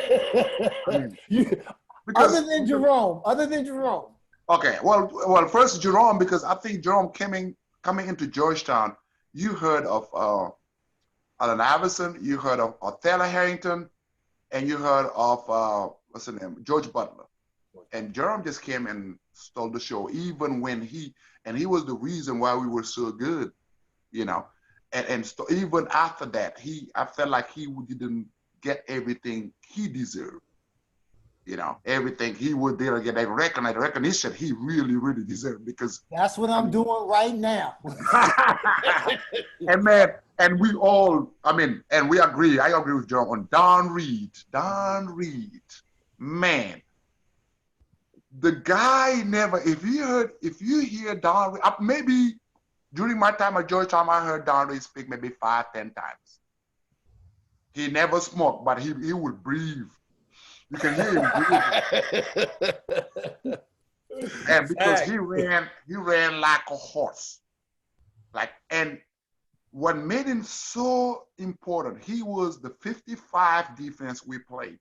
Other than Jerome. Okay, well, first Jerome, because I think Jerome coming into Georgetown, you heard of Allen Iverson, you heard of Othello Harrington, and you heard of what's his name, George Butler. And Jerome just came and stole the show, even when he was the reason why we were so good, you know. And even after that, I felt like he didn't get everything he deserved. You know, everything he would did get that recognition he really, really deserved, because that's what I'm doing right now. And man, and we all, and we agree. I agree with Jerome on Don Reed. Don Reed, man, the guy never. If you hear Don Reed, maybe during my time at Georgetown, I heard Don Reed speak maybe 5-10 times. He never smoked, but he would breathe. You can hear him breathe. And because he ran like a horse. And what made him so important, he was the 55 defense we played.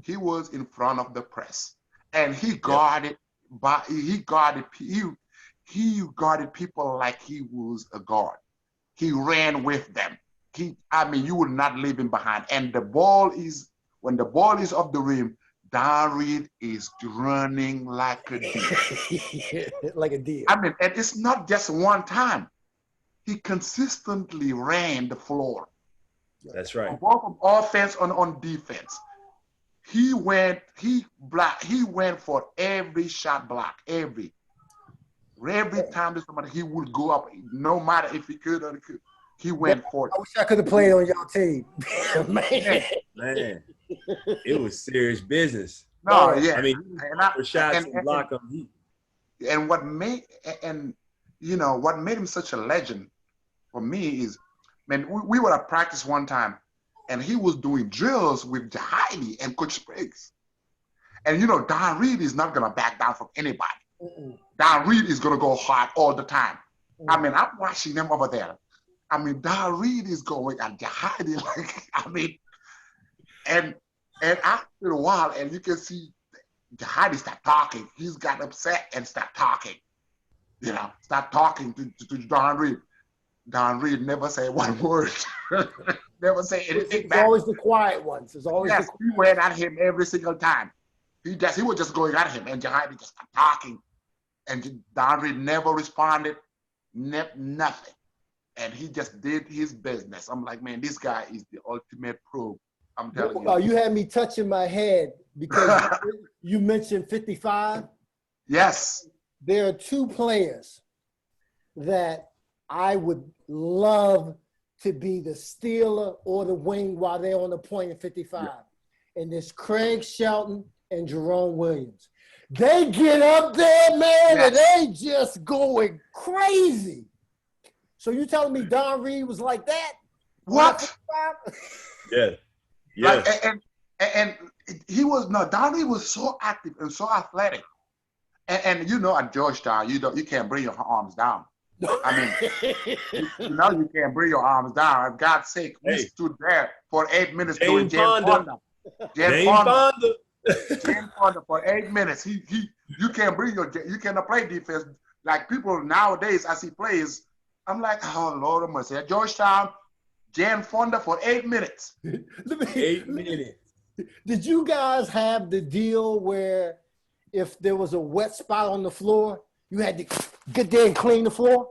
He was in front of the press. And he guarded people like he was a guard. He ran with them. You would not leave him behind. And when the ball is off the rim, Don Reed is running like a deer. Like a deer. I mean, and it's not just one time. He consistently ran the floor. That's right. Both on offense and on defense. He went for every shot block, every time there's somebody, he would go up, no matter if he could or he could. He went for it. I wish I could have played on your team. Man, it was serious business. No, yeah. I mean, for shots and block them. And what made him such a legend for me is, man, we were at practice one time, and he was doing drills with Jahidi and Coach Spriggs. And Don Reed is not gonna back down from anybody. Don Reed is gonna go hard all the time. I mean, I'm watching them over there. I mean, Don Reed is going at Jahidi and after a while, and you can see Jahidi start talking. He's got upset and start talking. Start talking to Don Reed. Don Reed never say one word. Never say anything It's back. always the quiet ones. It's always He went at him every single time. He was just going at him, and Jahidi just started talking. And Don Reed never responded, nothing. And he just did his business. I'm like, man, this guy is the ultimate pro. I'm telling you. You had me touching my head because you mentioned 55. Yes. There are two players that I would love to be the stealer or the wing while they're on the point at 55. Yeah. And there's Craig Shelton and Jerome Williams. They get up there, man, and they just going crazy. So you telling me Don Reed was like that? What? Yeah. Like, and he was Don Reed was so active and so athletic. And at Georgetown, you can't bring your arms down. I mean, you can't bring your arms down. For God's sake, we stood there for 8 minutes doing Jane Fonda. Jane Fonda for 8 minutes. You can't bring you cannot play defense. Like people nowadays, as he plays, I'm like, oh Lord of mercy. At Georgetown, Jane Fonda for 8 minutes. 8 minutes. Did you guys have the deal where if there was a wet spot on the floor, you had to get there and clean the floor?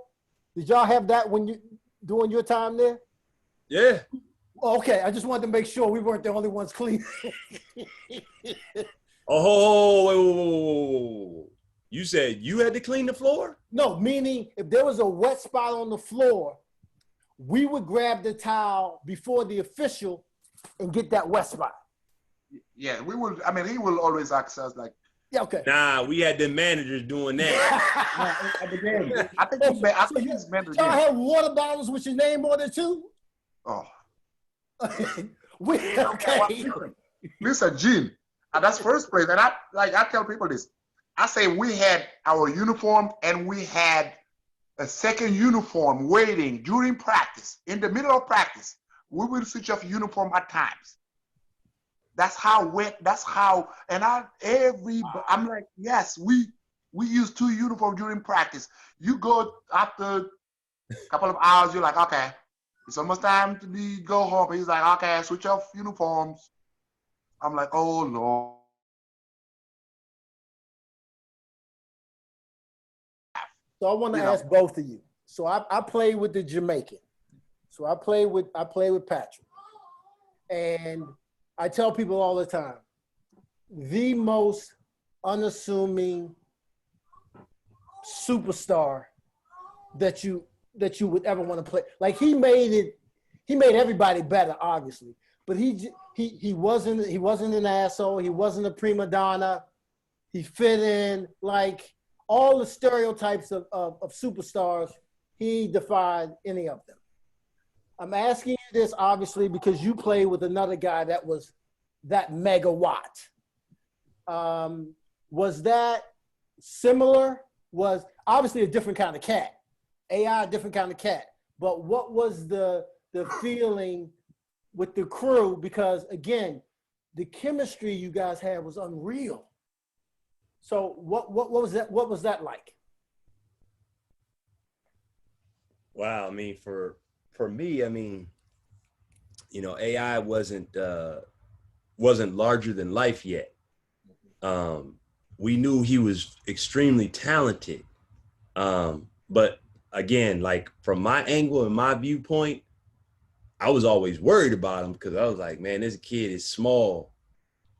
Did y'all have that when you during your time there? Yeah. Okay, I just wanted to make sure we weren't the only ones cleaning. Wait. You said you had to clean the floor? No, meaning if there was a wet spot on the floor, we would grab the towel before the official and get that wet spot. Yeah, we would. I mean, he will always ask us like, yeah, okay. Nah, we had the managers doing that. At the game. I think he's managed. Y'all have water bottles with your name on it too? Oh. Okay. Listen, Gene, that's first place. And I tell people this. I say we had our uniform and we had a second uniform waiting during practice. In the middle of practice, we will switch off uniform at times. That's how wet. That's how. And I'm like, yes, we use 2 uniforms during practice. You go after a couple of hours, you're like, okay, it's almost time to go home. He's like, okay, switch off uniforms. I'm like, oh Lord. So I want to ask both of you. So I played with the Jamaican. So I played with Patrick. And I tell people all the time, the most unassuming superstar that you would ever want to play. Like he made everybody better, obviously. But he wasn't an asshole. He wasn't a prima donna. He fit in like all the stereotypes of superstars. He defied any of them. I'm asking you this obviously because you played with another guy that was that megawatt. Was that similar? Was obviously a different kind of cat. AI, different kind of cat. But what was the feeling with the crew? Because again, the chemistry you guys had was unreal. So what was that? What was that like? Wow, I mean, for me, I mean, AI wasn't larger than life yet. We knew he was extremely talented. But again, like from my angle and my viewpoint, I was always worried about him because I was like, man, this kid is small.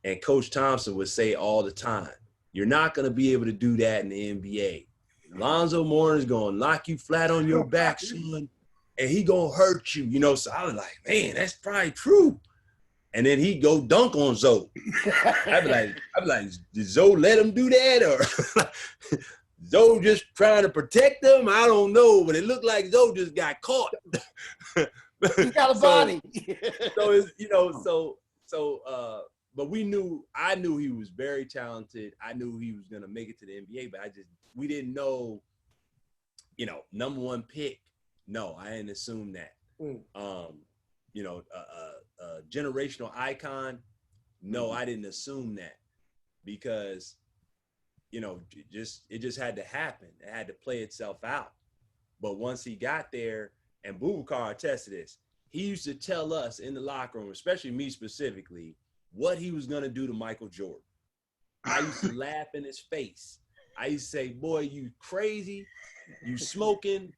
And Coach Thompson would say all the time, you're not going to be able to do that in the NBA. Lonzo Mourning is going to knock you flat on your back, son, and he going to hurt you, you know? So I was like, man, that's probably true. And then he'd go dunk on Zoe. I'd be like, did Zoe let him do that? Or Zoe just trying to protect him? I don't know, but it looked like Zoe just got caught. He got a body. So it's, you know, but I knew he was very talented. I knew he was going to make it to the NBA, but we didn't know, you know, number one pick. No, I didn't assume that. You know, a generational icon. No, I didn't assume that because, you know, it just had to happen. It had to play itself out. But once he got there, and Boubacar attested this, he used to tell us in the locker room, especially me specifically, what he was going to do to Michael Jordan. I used to laugh in his face. I used to say, boy, you crazy, you smoking,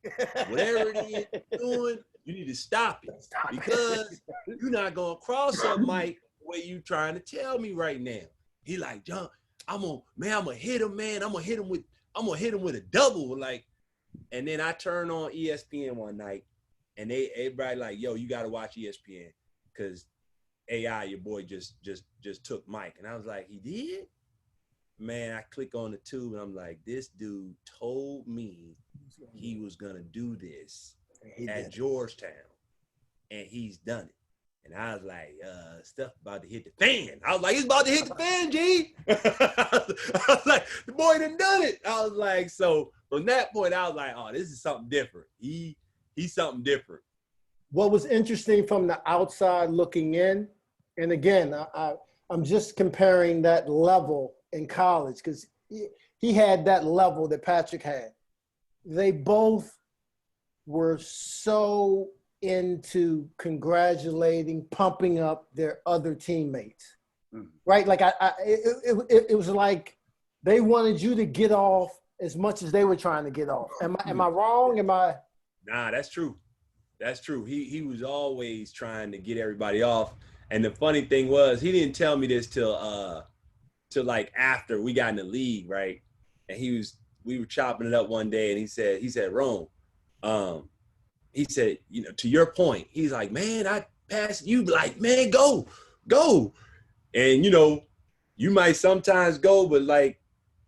whatever it is you're doing, you need to stop it because you're not going to cross up Mike the way you trying to tell me right now. He like, John, I'm gonna hit him, man. I'm gonna hit him with a double. Like, and then I turned on ESPN one night and everybody like, yo, you got to watch ESPN because AI, your boy just took Mike. And I was like, he did? Man, I click on the tube and I'm like, this dude told me he was going to do this at Georgetown and he's done it. And I was like, stuff about to hit the fan. I was like, it's about to hit the fan, G. I was like, the boy done it. I was like, so from that point, I was like, oh, this is something different. He's something different. What was interesting from the outside looking in, and again, I'm just comparing that level in college because he had that level that Patrick had. They both were so into congratulating, pumping up their other teammates, right? Like it was like they wanted you to get off as much as they were trying to get off. Am I wrong? Nah, that's true. That's true. He was always trying to get everybody off. And the funny thing was, he didn't tell me this till like after we got in the league, right? And we were chopping it up one day, and he said, Rome, he said, you know, to your point, he's like, man, I passed you, like, man, go. And, you know, you might sometimes go, but like,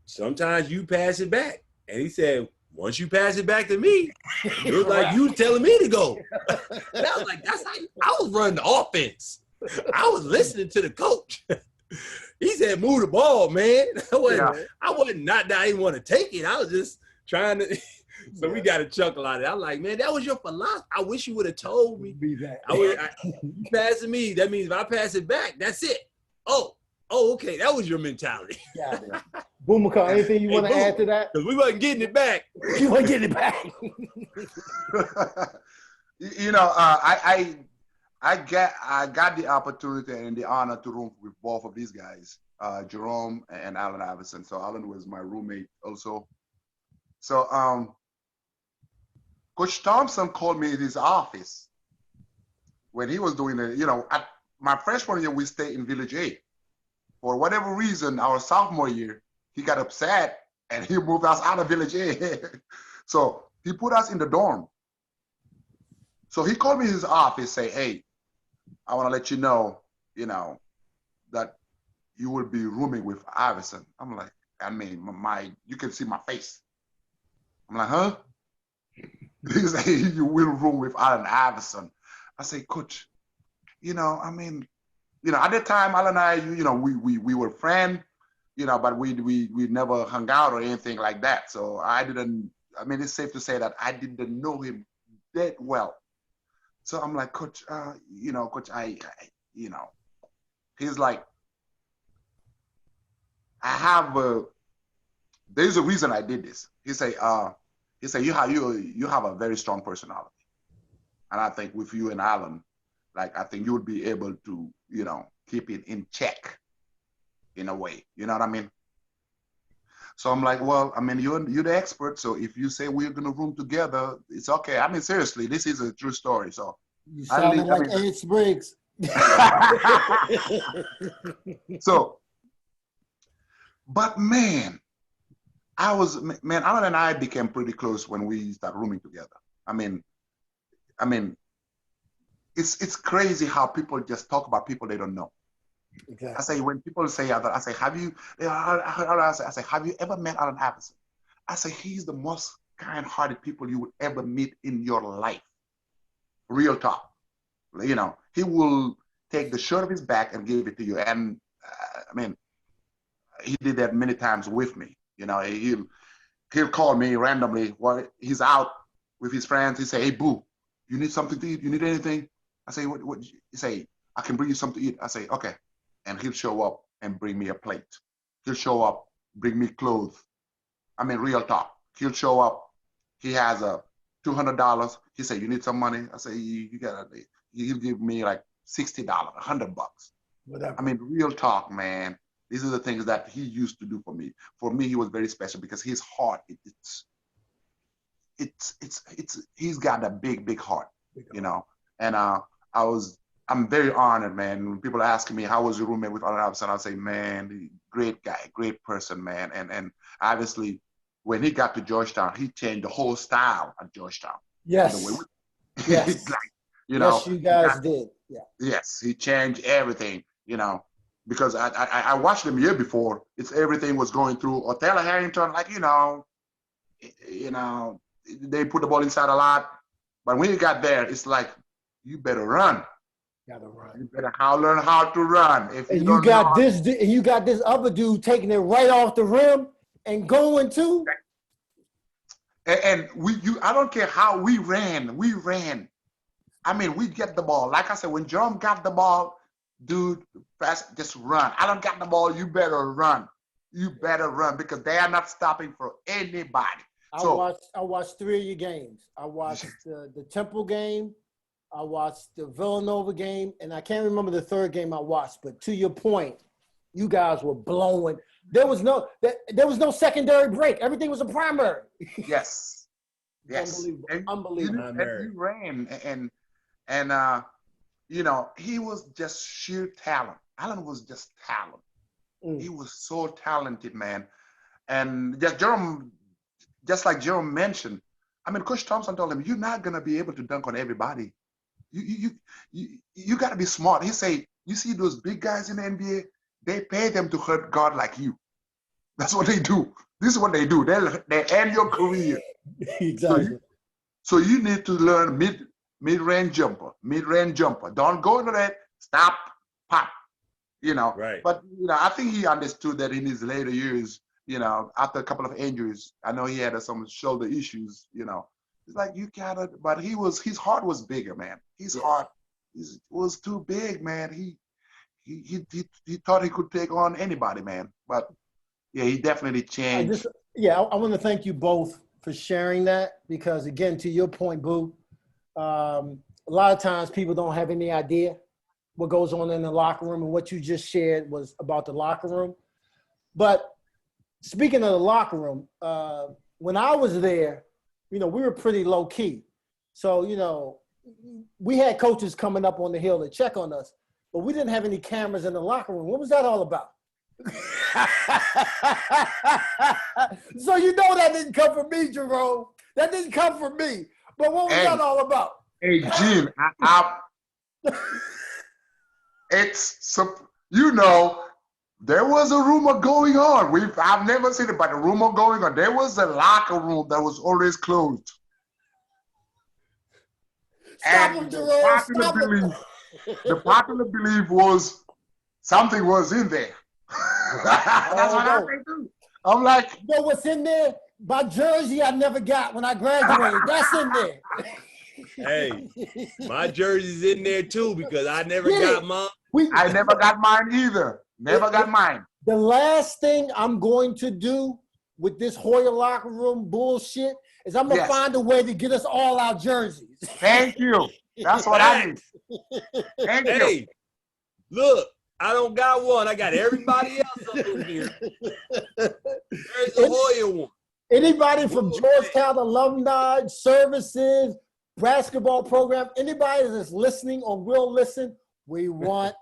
sometimes you pass it back. And he said, once you pass it back to me, it was like you telling me to go. And I was like, that's how I was running the offense. I was listening to the coach. He said, move the ball, man. I didn't want to take it. I was just trying to. So we got a chuckle out of it. I'm like, man, that was your philosophy. I wish you would have told me. You passing me. That means if I pass it back, that's it. Oh, okay. That was your mentality. Yeah. Boubacar, anything you want to add to that? Because we wasn't getting it back. You weren't getting it back. You know, I got the opportunity and the honor to room with both of these guys, Jerome and Allen Iverson. So Allen was my roommate also. So Coach Thompson called me in his office when he was doing it. You know, at my freshman year, we stayed in Village A. For whatever reason, our sophomore year, he got upset and he moved us out of Village A. So he put us in the dorm. So he called me in his office, say, hey, I want to let you know, that you will be rooming with Iverson. I'm like, you can see my face. I'm like, huh? He said, you will room with Allen Iverson. I say, Coach, at the time, Allen and I, we were friends, but we never hung out or anything like that. So it's safe to say that I didn't know him that well. So I'm like, Coach, Coach, he's like, there's a reason I did this. He said, you have a very strong personality. And I think with you and Allen, like, I think you would be able to, keep it in check. in a way. You know what I mean? So I'm like, well, I mean, you're the expert. So if you say we're gonna room together, it's okay. I mean, seriously, this is a true story. So You sounded like Ed Spriggs. So, but man, Alan and I became pretty close when we started rooming together. I mean, it's crazy how people just talk about people they don't know. Exactly. I say, when people say, I say, have you ever met Alan Iverson? I say, he's the most kind-hearted people you would ever meet in your life. Real talk. You know, he will take the shirt of his back and give it to you. And I mean, he did that many times with me. You know, he'll call me randomly while he's out with his friends. He say, hey, Boo, you need something to eat? You need anything? I say, what? He say, I can bring you something to eat. I say, okay. And he'll show up and bring me a plate. He'll show up, bring me clothes. I mean, real talk. He'll show up. He has a $200. He say, you need some money? I say, you gotta. He'll give me like $60, $100. Whatever. I mean, real talk, man. These are the things that he used to do for me. For me, he was very special because his heart, he's got a big heart, you know. And I'm very honored, man. When people are asking me, how was your roommate with Alan Iverson? I'll say, man, great guy, great person, man. And obviously, when he got to Georgetown, he changed the whole style at Georgetown. Yes. Yes. Like, you know, yes, you guys did. Yeah. Yes, he changed everything, you know, because I watched him year before. Everything was going through Othello Harrington, like, you know, they put the ball inside a lot. But when he got there, it's like, you better run. Gotta run. You better learn how to run. If and you got this other dude taking it right off the rim and going too. And I don't care how we ran. I mean, we get the ball. Like I said, when Jerome got the ball, dude, just run. I don't got the ball. You better run. You better run because they are not stopping for anybody. I watched 3 of your games. I watched the Temple game. I watched the Villanova game, and I can't remember the third game I watched. But to your point, you guys were blowing. There was no secondary break. Everything was a primary. Yes. Unbelievable. And you ran, and you know, he was just sheer talent. Alan was just talent. He was so talented, man. And just like Jerome mentioned, I mean, Coach Thompson told him, you're not gonna be able to dunk on everybody. You got to be smart. He say, you see those big guys in the NBA, they pay them to hurt God like you. That's what they do. This is what they do. They end your career. Exactly. So you need to learn mid-range jumper. Don't go into that. Stop, pop. You know. Right. But you know, I think he understood that in his later years. You know, after a couple of injuries, I know he had some shoulder issues. You know. It's like you gotta, but his heart was bigger, man. His heart was too big, man. He thought he could take on anybody, man. But yeah, he definitely changed. I want to thank you both for sharing that because, again, to your point, Boo, a lot of times people don't have any idea what goes on in the locker room, and what you just shared was about the locker room. But speaking of the locker room, when I was there, you know, we were pretty low key. So, you know, we had coaches coming up on the hill to check on us, but we didn't have any cameras in the locker room. What was that all about? So you know that didn't come from me, Jerome. That didn't come from me. But what was that all about? Hey, Jim, you know, there was a rumor going on. I've never seen it, but a rumor going on. There was a locker room that was always closed. Stop him, Jerome. The popular belief was something was in there. That's what I think too. I'm like, you know what's in there? My jersey I never got when I graduated. That's in there. Hey, my jersey's in there too because I never got mine. I never got mine either. Never got mine. The last thing I'm going to do with this Hoya locker room bullshit is I'm going to find a way to get us all our jerseys. Thank you. That's what I need. Thank you. Look, I don't got one. I got everybody else up in here. There's the Hoya one. Anybody from Georgetown alumni, services, basketball program, anybody that's listening or will listen, we want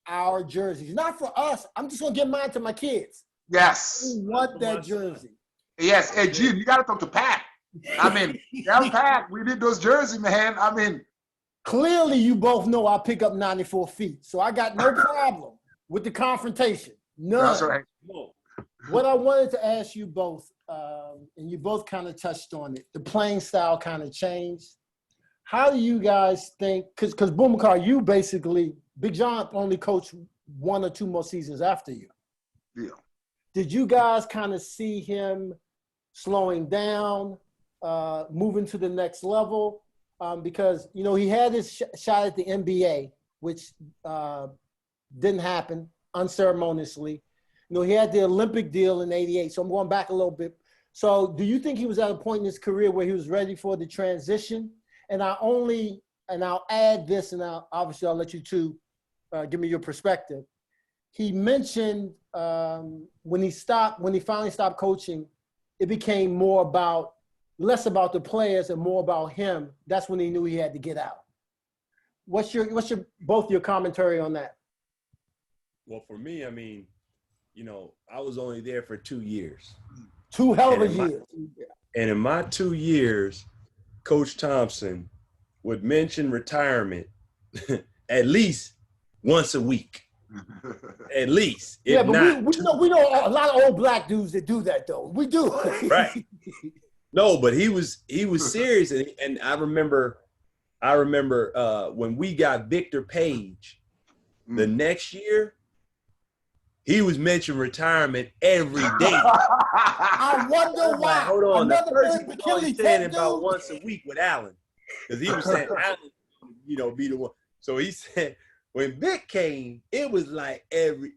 our jerseys. Not for us. I'm just going to give mine to my kids. Yes. We want that jersey. Yes. Hey, Gene, you got to talk to Pat. I mean, tell Pat we need those jerseys, man. I mean. Clearly, you both know I pick up 94 feet, so I got no problem with the confrontation. None. That's right. What I wanted to ask you both, and you both kind of touched on it, the playing style kind of changed. How do you guys think, because Boubacar, you basically, Big John only coached 1 or 2 more seasons after you. Yeah. Did you guys kind of see him slowing down, moving to the next level? Because, you know, he had his shot at the NBA, which didn't happen unceremoniously. You know, he had the Olympic deal in '88. So I'm going back a little bit. So do you think he was at a point in his career where he was ready for the transition? And I'll add this, and obviously I'll let you two give me your perspective. He mentioned when he finally stopped coaching, it became less about the players and more about him. That's when he knew he had to get out. What's your both your commentary on that? Well, for me, I mean, you know, I was only there for 2 years. 2 hell of a years. And in my 2 years, Coach Thompson would mention retirement at least once a week. At least. Yeah, but we know a lot of old black dudes that do that, though. We do. Right. No, but he was serious, and I remember when we got Victor Page, the next year, he was mentioning retirement every day. I wonder why. Hold on, the first he was McKinley only saying Tech about dude. once a week with Allen, because he was saying Allen, you know, be the one. So he said when Vic came, it was like I'm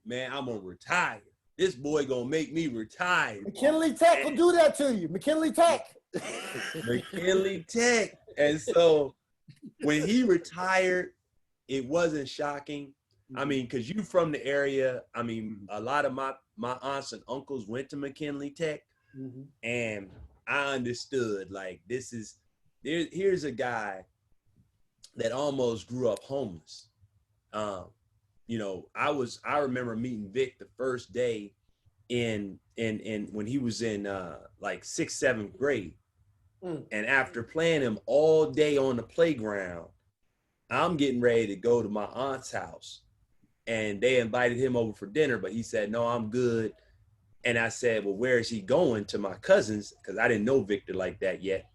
gonna retire. This boy gonna make me retire. McKinley Tech will do that to you. McKinley Tech. McKinley Tech. And so when he retired, it wasn't shocking. I mean, because you from the area, I mean, a lot of my aunts and uncles went to McKinley Tech, and I understood, like, here's a guy that almost grew up homeless. You know, I remember meeting Vic the first day in when he was in like 6th, 7th grade. And after playing him all day on the playground, I'm getting ready to go to my aunt's house. And they invited him over for dinner, but he said, no, I'm good. And I said, well, where is he going? To my cousins, because I didn't know Victor like that yet.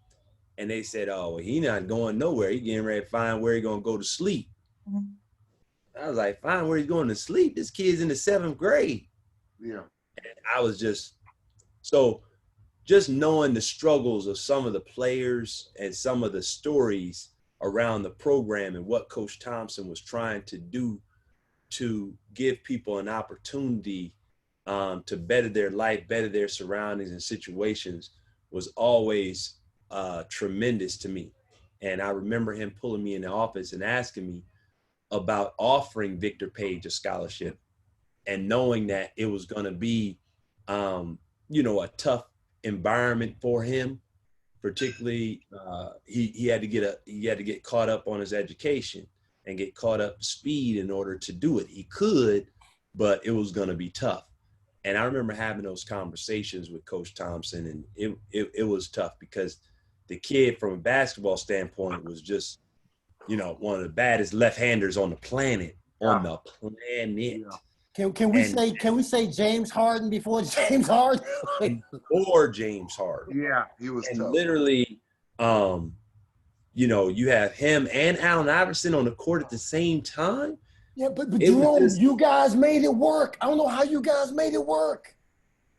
And they said, oh, well, he not going nowhere. He getting ready to find where he going to go to sleep. I was like, find where he's going to sleep? This kid's in the 7th grade. Yeah. And I was just knowing the struggles of some of the players and some of the stories around the program and what Coach Thompson was trying to do to give people an opportunity to better their life, better their surroundings and situations was always tremendous to me. And I remember him pulling me in the office and asking me about offering Victor Page a scholarship, and knowing that it was going to be, you know, a tough environment for him. Particularly, he had to get caught up on his education and get caught up to speed in order to do it. He could, but it was going to be tough. And I remember having those conversations with Coach Thompson, and it was tough because the kid, from a basketball standpoint, was just, you know, one of the baddest left-handers on the planet. Can we say James Harden before James Harden? Or James Harden. Yeah, he was and tough. Literally, you know, you have him and Allen Iverson on the court at the same time. Yeah, but Jerome, you guys made it work. I don't know how you guys made it work.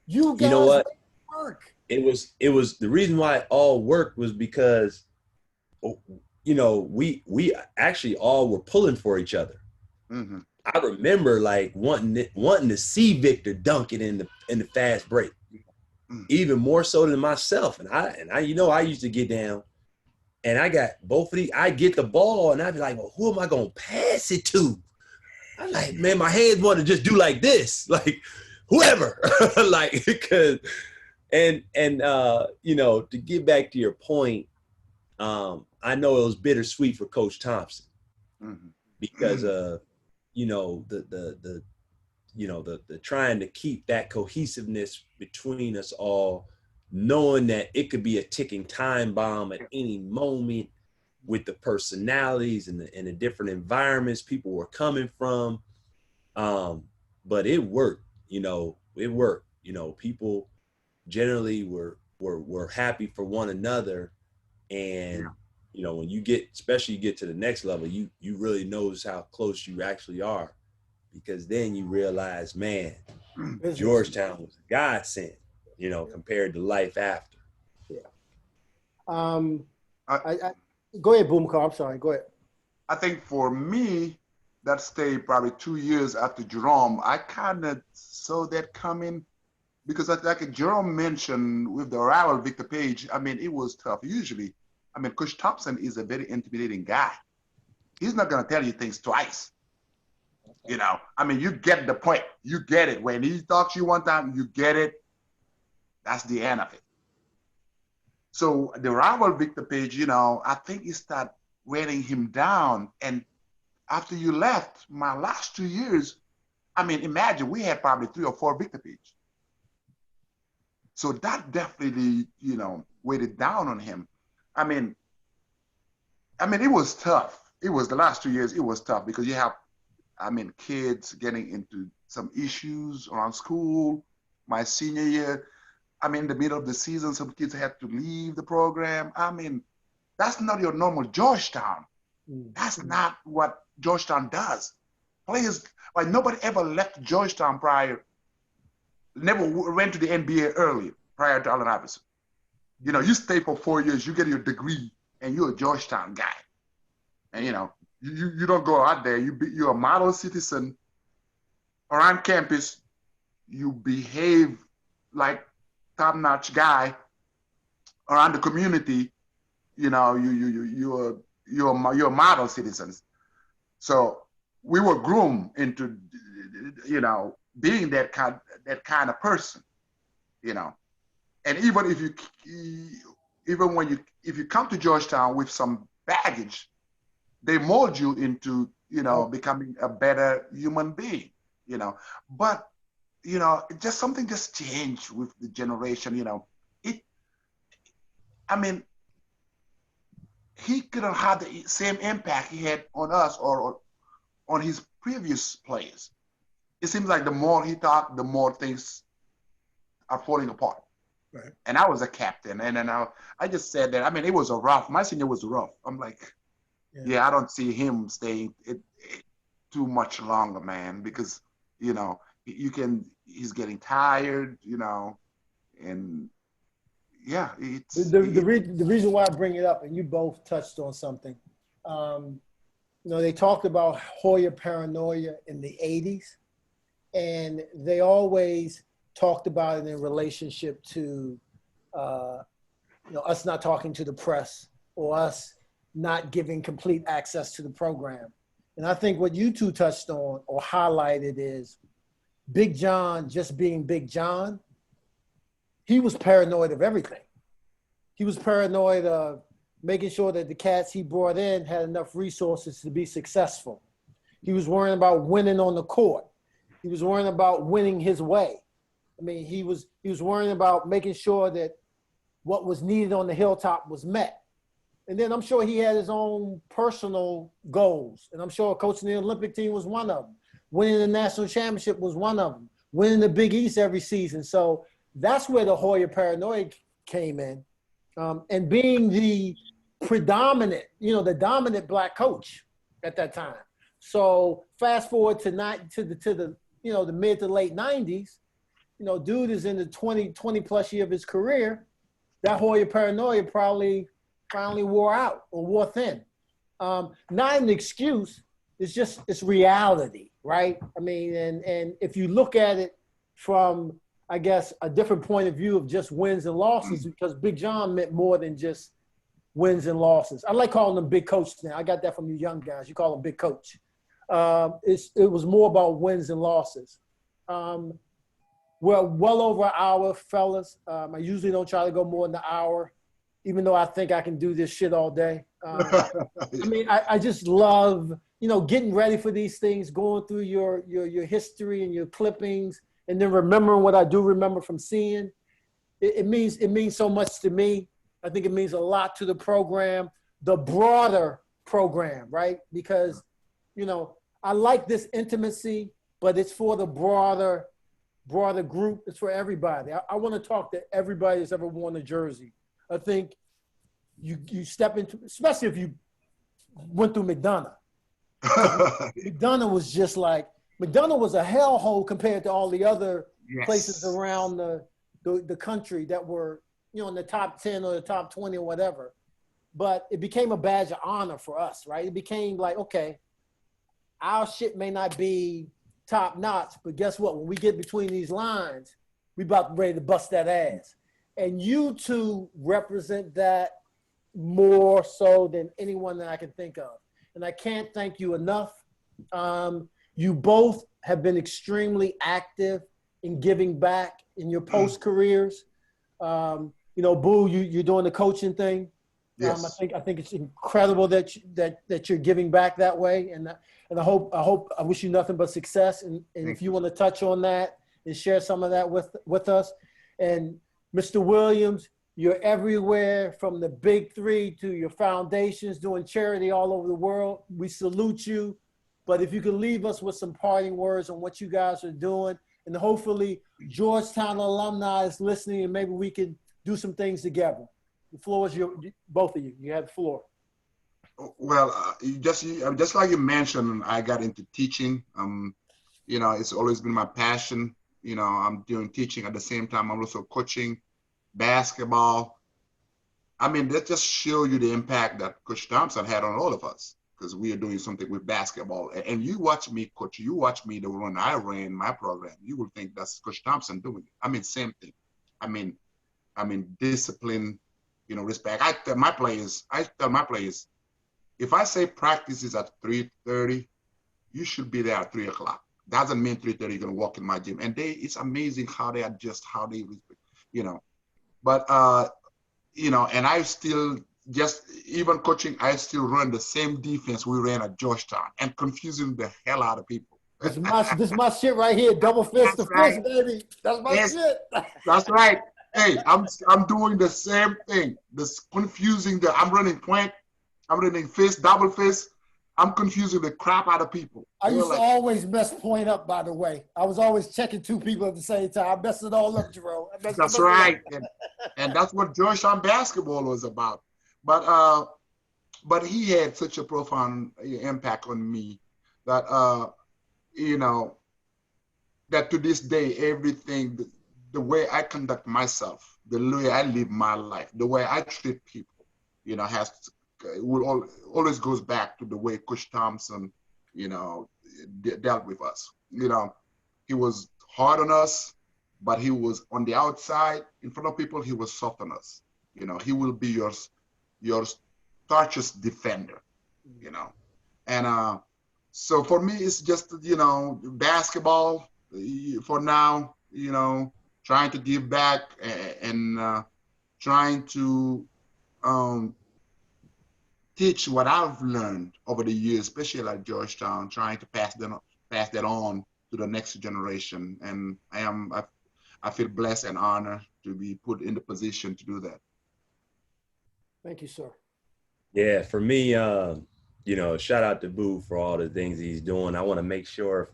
You know what? Made it work. It was the reason why it all worked was because, you know, we actually all were pulling for each other. Mm-hmm. I remember like wanting to see Victor dunk it in the fast break, even more so than myself. And I you know, I used to get down, and I got both of these. I get the ball, and I'd be like, well, who am I gonna pass it to? I'm like, man, my hands want to just do like this, like whoever, like, because, and you know, to get back to your point, I know it was bittersweet for Coach Thompson because, you know, the trying to keep that cohesiveness between us all, knowing that it could be a ticking time bomb at any moment with the personalities and the different environments people were coming from. But it worked, you know, it worked. You know, people generally were happy for one another. And, you know, when you get, especially you get to the next level, you really knows how close you actually are, because then you realize, man, Georgetown was a godsend, you know, compared to life after. Yeah. Go ahead, Boubacar. I'm sorry. Go ahead. I think for me, that stayed probably 2 years after Jerome. I kind of saw that coming because, like Jerome mentioned with the arrival of Victor Page, I mean, it was tough. Usually, I mean, Coach Thompson is a very intimidating guy. He's not going to tell you things twice. You know, I mean, you get the point. You get it. When he talks to you one time, you get it. That's the end of it. So the rival Victor Page, you know, I think he started wearing him down. And after you left, my last 2 years, I mean, imagine we had probably 3 or 4 Victor Page. So that definitely, you know, weighted down on him. I mean, it was tough. It was the last 2 years. It was tough because you have, I mean, kids getting into some issues around school. My senior year, I mean, in the middle of the season, some kids had to leave the program. I mean, that's not your normal Georgetown. That's not what Georgetown does. Players, like nobody ever left Georgetown prior, never went to the NBA early prior to Allen Iverson. You know, you stay for 4 years, you get your degree, and you're a Georgetown guy. And, you know, you don't go out there. You're a model citizen around campus. You behave like top-notch guy around the community. You know, you're model citizens. So we were groomed into, you know, being that kind of person. You know, and even if you come to Georgetown with some baggage, they mold you into, you know, becoming a better human being, you know. But, you know, something just changed with the generation, you know. He couldn't have the same impact he had on us or on his previous players. It seems like the more he talked, the more things are falling apart. Right. And I was a captain, and then I just said that, I mean, it was my senior was rough. I'm like, yeah, I don't see him staying too much longer, man, because, you know, he's getting tired, you know, and yeah, the reason why I bring it up, and you both touched on something, you know, they talked about Hoya paranoia in the 80s, and they always talked about it in relationship to, you know, us not talking to the press or us not giving complete access to the program. And I think what you two touched on or highlighted is Big John just being Big John. He was paranoid of everything. He was paranoid of making sure that the cats he brought in had enough resources to be successful. He was worrying about winning on the court. He was worrying about winning his way. I mean, he was worrying about making sure that what was needed on the hilltop was met. And then I'm sure he had his own personal goals. And I'm sure coaching the Olympic team was one of them. Winning the national championship was one of them. Winning the Big East every season. So that's where the Hoya paranoia came in. And being the predominant, you know, the dominant black coach at that time. So fast forward to the you know, the mid to late 90s, you know, dude is in the 20 plus year of his career. That Hoya paranoia probably finally wore out or wore thin. Not an excuse. It's reality, right? I mean, and if you look at it from, I guess, a different point of view of just wins and losses, because Big John meant more than just wins and losses. I like calling him Big Coach now. I got that from you young guys. You call him Big Coach. It was more about wins and losses. We're well over an hour, fellas. I usually don't try to go more than an hour, even though I think I can do this shit all day. I mean, I just love, getting ready for these things, going through your history and your clippings, and then remembering what I do remember from seeing. It means so much to me. I think it means a lot to the program, the broader program, right? Because, I like this intimacy, but it's for the broader group. It's for everybody. I want to talk to everybody that's ever worn a jersey. I think you step into, especially if you went through McDonough. McDonough was just like, McDonough was a hellhole compared to all the other places around the country that were, in the top 10 or the top 20 or whatever. But it became a badge of honor for us, right? It became like, okay, our shit may not be top notch, but guess what? When we get between these lines, we about ready to bust that ass. And you two represent that more so than anyone that I can think of. And I can't thank you enough. You both have been extremely active in giving back in your post careers. Boo, you're doing the coaching thing. Yes. I think it's incredible that you're giving back that way, and I wish you nothing but success. And if you want to touch on that and share some of that with us, and Mr. Williams, you're everywhere from the big three to your foundations, doing charity all over the world. We salute you. But if you could leave us with some parting words on what you guys are doing, and hopefully Georgetown alumni is listening, and maybe we can do some things together. The floor is both of you. You have the floor. Well, just like you mentioned, I got into teaching. It's always been my passion. I'm doing teaching at the same time. I'm also coaching basketball. I mean, that just show you the impact that Coach Thompson had on all of us, because we are doing something with basketball. And you watch me coach, you watch me the run I ran my program, you will think that's Coach Thompson doing it. I mean, same thing. I mean, discipline, respect. I tell my players, if I say practice is at 3:30, you should be there at 3 o'clock. Doesn't mean 3:30 you're gonna walk in my gym. And it's amazing how they adjust, how they, But and I still even coaching, I still run the same defense we ran at Georgetown and confusing the hell out of people. This is my shit right here. Double fist to fist, baby. That's my shit. That's right. Hey, I'm doing the same thing. This confusing I'm running point, I'm running fist, double fist. I'm confusing the crap out of people. I used to always mess point up, by the way. I was always checking two people at the same time. I messed it all up, Jerome. That's right. And that's what Georgetown basketball was about. But he had such a profound impact on me that, that to this day, everything, the way I conduct myself, the way I live my life, the way I treat people, always goes back to the way Coach Thompson, dealt with us. He was hard on us, but he was on the outside, in front of people, he was soft on us. He will be your staunchest defender, And so for me, it's just, basketball for now, trying to give back and trying to teach what I've learned over the years, especially at Georgetown, trying to pass that on to the next generation. And I feel blessed and honored to be put in the position to do that. Thank you, sir. Yeah, for me, shout out to Boo for all the things he's doing. I want to make sure,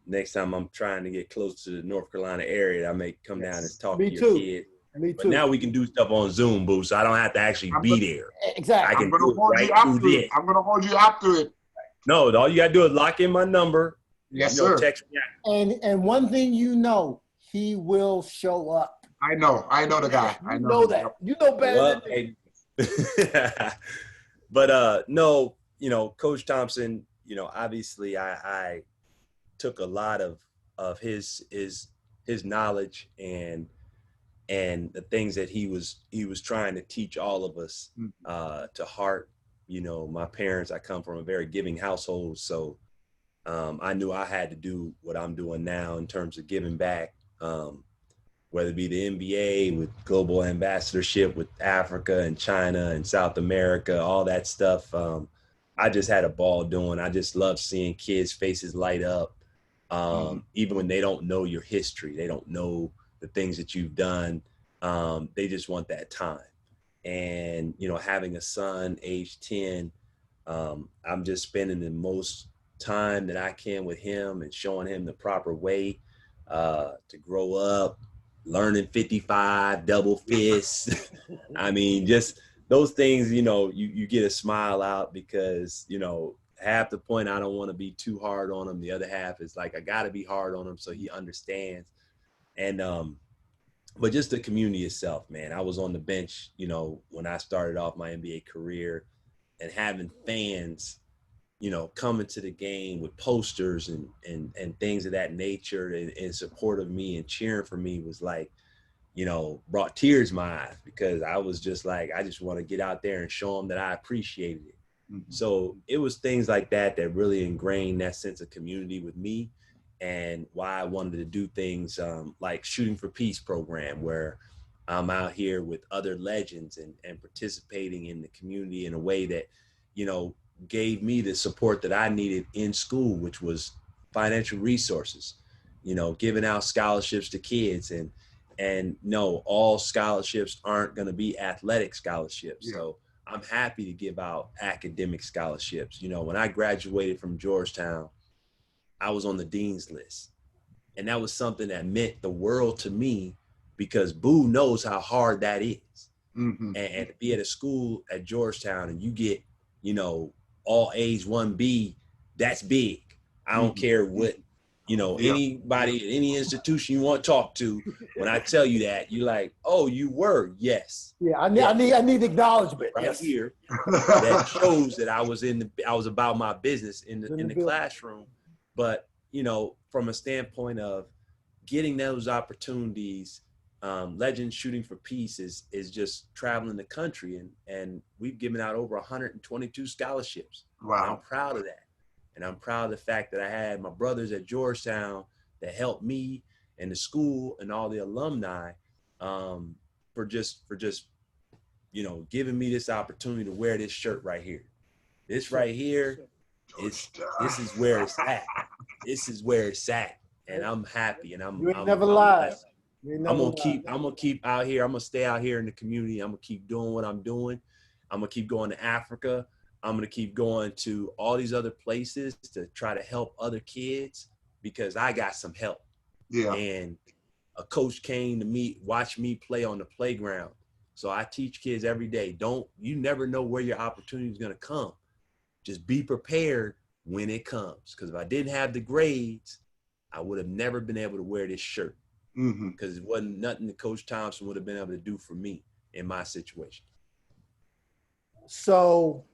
next time I'm trying to get close to the North Carolina area, I may come down and talk to your kid. Me but too. Now we can do stuff on Zoom, Boo, so I don't have to actually be there. Exactly. I can I'm going to hold you up to it. No, all you got to do is lock in my number. Yes, sir. Text me. And one thing he will show up. I know the guy. I know that. You know better than me. But no, Coach Thompson, obviously I took a lot of his knowledge and the things that he was trying to teach all of us to heart. you know, my parents, I come from a very giving household. So I knew I had to do what I'm doing now in terms of giving back, whether it be the NBA with global ambassadorship with Africa and China and South America, all that stuff. I just had a ball doing. I just love seeing kids' faces light up, even when they don't know your history. They don't know the things that you've done. They just want that time. And, you know, having a son age 10, I'm just spending the most time that I can with him and showing him the proper way to grow up, learning 55, double fists. I mean, just those things, you know, you get a smile out because, you know, half the point I don't want to be too hard on him. The other half is like, I got to be hard on him so he understands. And, but just the community itself, man. I was on the bench, you know, when I started off my NBA career, and having fans, you know, coming to the game with posters and things of that nature in support of me and cheering for me was like, you know, brought tears to my eyes, because I was just like, I just want to get out there and show them that I appreciated it. So it was things like that that really ingrained that sense of community with me, and why I wanted to do things like Shooting for Peace program, where I'm out here with other legends and participating in the community in a way that, you know, gave me the support that I needed in school, which was financial resources, you know, giving out scholarships to kids. And no, all scholarships aren't going to be athletic scholarships. Yeah. So I'm happy to give out academic scholarships. You know, when I graduated from Georgetown, I was on the dean's list. And that was something that meant the world to me, because Boo knows how hard that is. And to be at a school at Georgetown and you get, you know, all A's 1B, that's big. I don't care what, you know, anybody at any institution you want to talk to, when I tell you that, you're like, oh, you were? Yes. Yeah, I need acknowledgement. Right here. That shows that I was about my business in the classroom. But, you know, from a standpoint of getting those opportunities, Legends Shooting for Peace is just traveling the country, and we've given out over 122 scholarships. Wow. And I'm proud of that. And I'm proud of the fact that I had my brothers at Georgetown that helped me, and the school and all the alumni for just, you know, giving me this opportunity to wear this shirt right here. This right here, this is where it's at. This is where it's at. And I'm happy, and I'm never lied. I'm gonna keep out here. I'm gonna stay out here in the community. I'm gonna keep doing what I'm doing. I'm gonna keep going to Africa. I'm gonna keep going to all these other places to try to help other kids, because I got some help. Yeah. And a coach came to me, watch me play on the playground. So I teach kids every day. You never know where your opportunity is gonna come. Just be prepared when it comes. Because if I didn't have the grades, I would have never been able to wear this shirt. Because it wasn't nothing that Coach Thompson would have been able to do for me in my situation. So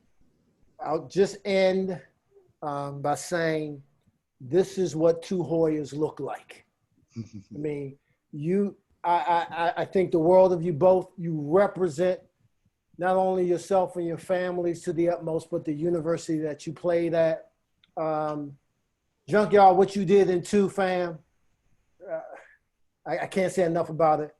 I'll just end by saying this is what two Hoyas look like. I mean, I think the world of you both. You represent not only yourself and your families to the utmost, but the university that you played at. Junkyard, what you did in 2, fam, I can't say enough about it.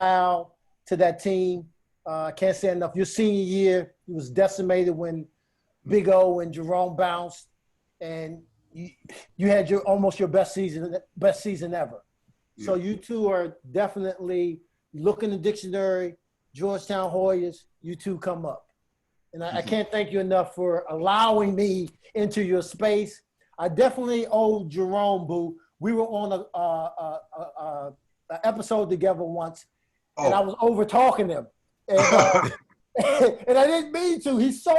Now to that team, I can't say enough. Your senior year, it was decimated when Big O and Jerome bounced, and you had almost your best season ever. Yeah. So you two are definitely, look in the dictionary, Georgetown Hoyas, you two come up. And I can't thank you enough for allowing me into your space. I definitely owe Jerome, Boo. We were on a episode together once, and I was over talking him, and and I didn't mean to. He's so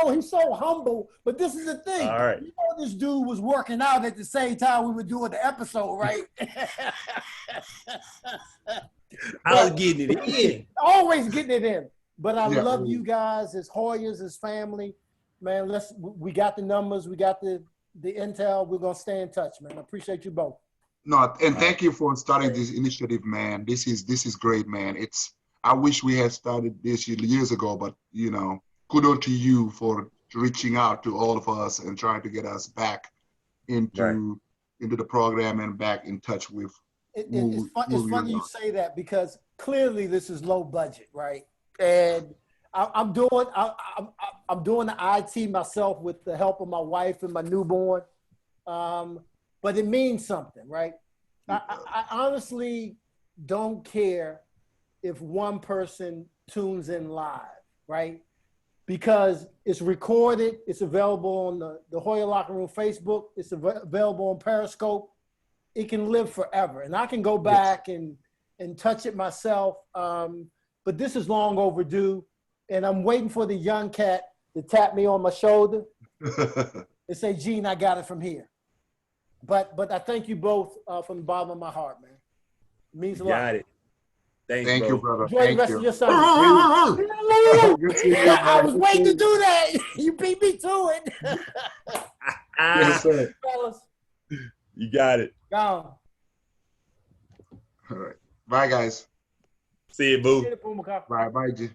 humble. But this is the thing. All right. You know, this dude was working out at the same time we were doing the episode, right? I was getting it in. Always getting it in. But I love you guys as Hoyas, as family. Man, we got the numbers. We got the intel. We're going to stay in touch, man. I appreciate you both. No, and thank you for starting this initiative, man. This is great, man. I wish we had started this years ago, but kudos to you for reaching out to all of us and trying to get us back into the program and back in touch with It's funny you say that because clearly this is low budget, right? And I'm doing the IT myself with the help of my wife and my newborn, but it means something, right? I honestly don't care if one person tunes in live, right? Because it's recorded, it's available on the Hoya Locker Room Facebook, it's available on Periscope. It can live forever, and I can go back and touch it myself. But this is long overdue, and I'm waiting for the young cat to tap me on my shoulder and say, "Gene, I got it from here." But I thank you both from the bottom of my heart, man. It means a lot. Got it. Thanks, Thank bro. you, brother. Enjoy Thank the rest you. of your Sunday. Good seeing you, I man. was Good waiting to seeing do that. You beat me to it. Yes, sir. Fellas, You got it. gone. All right. Bye, guys. See you, boo. Get it, Boubacar. Bye, G.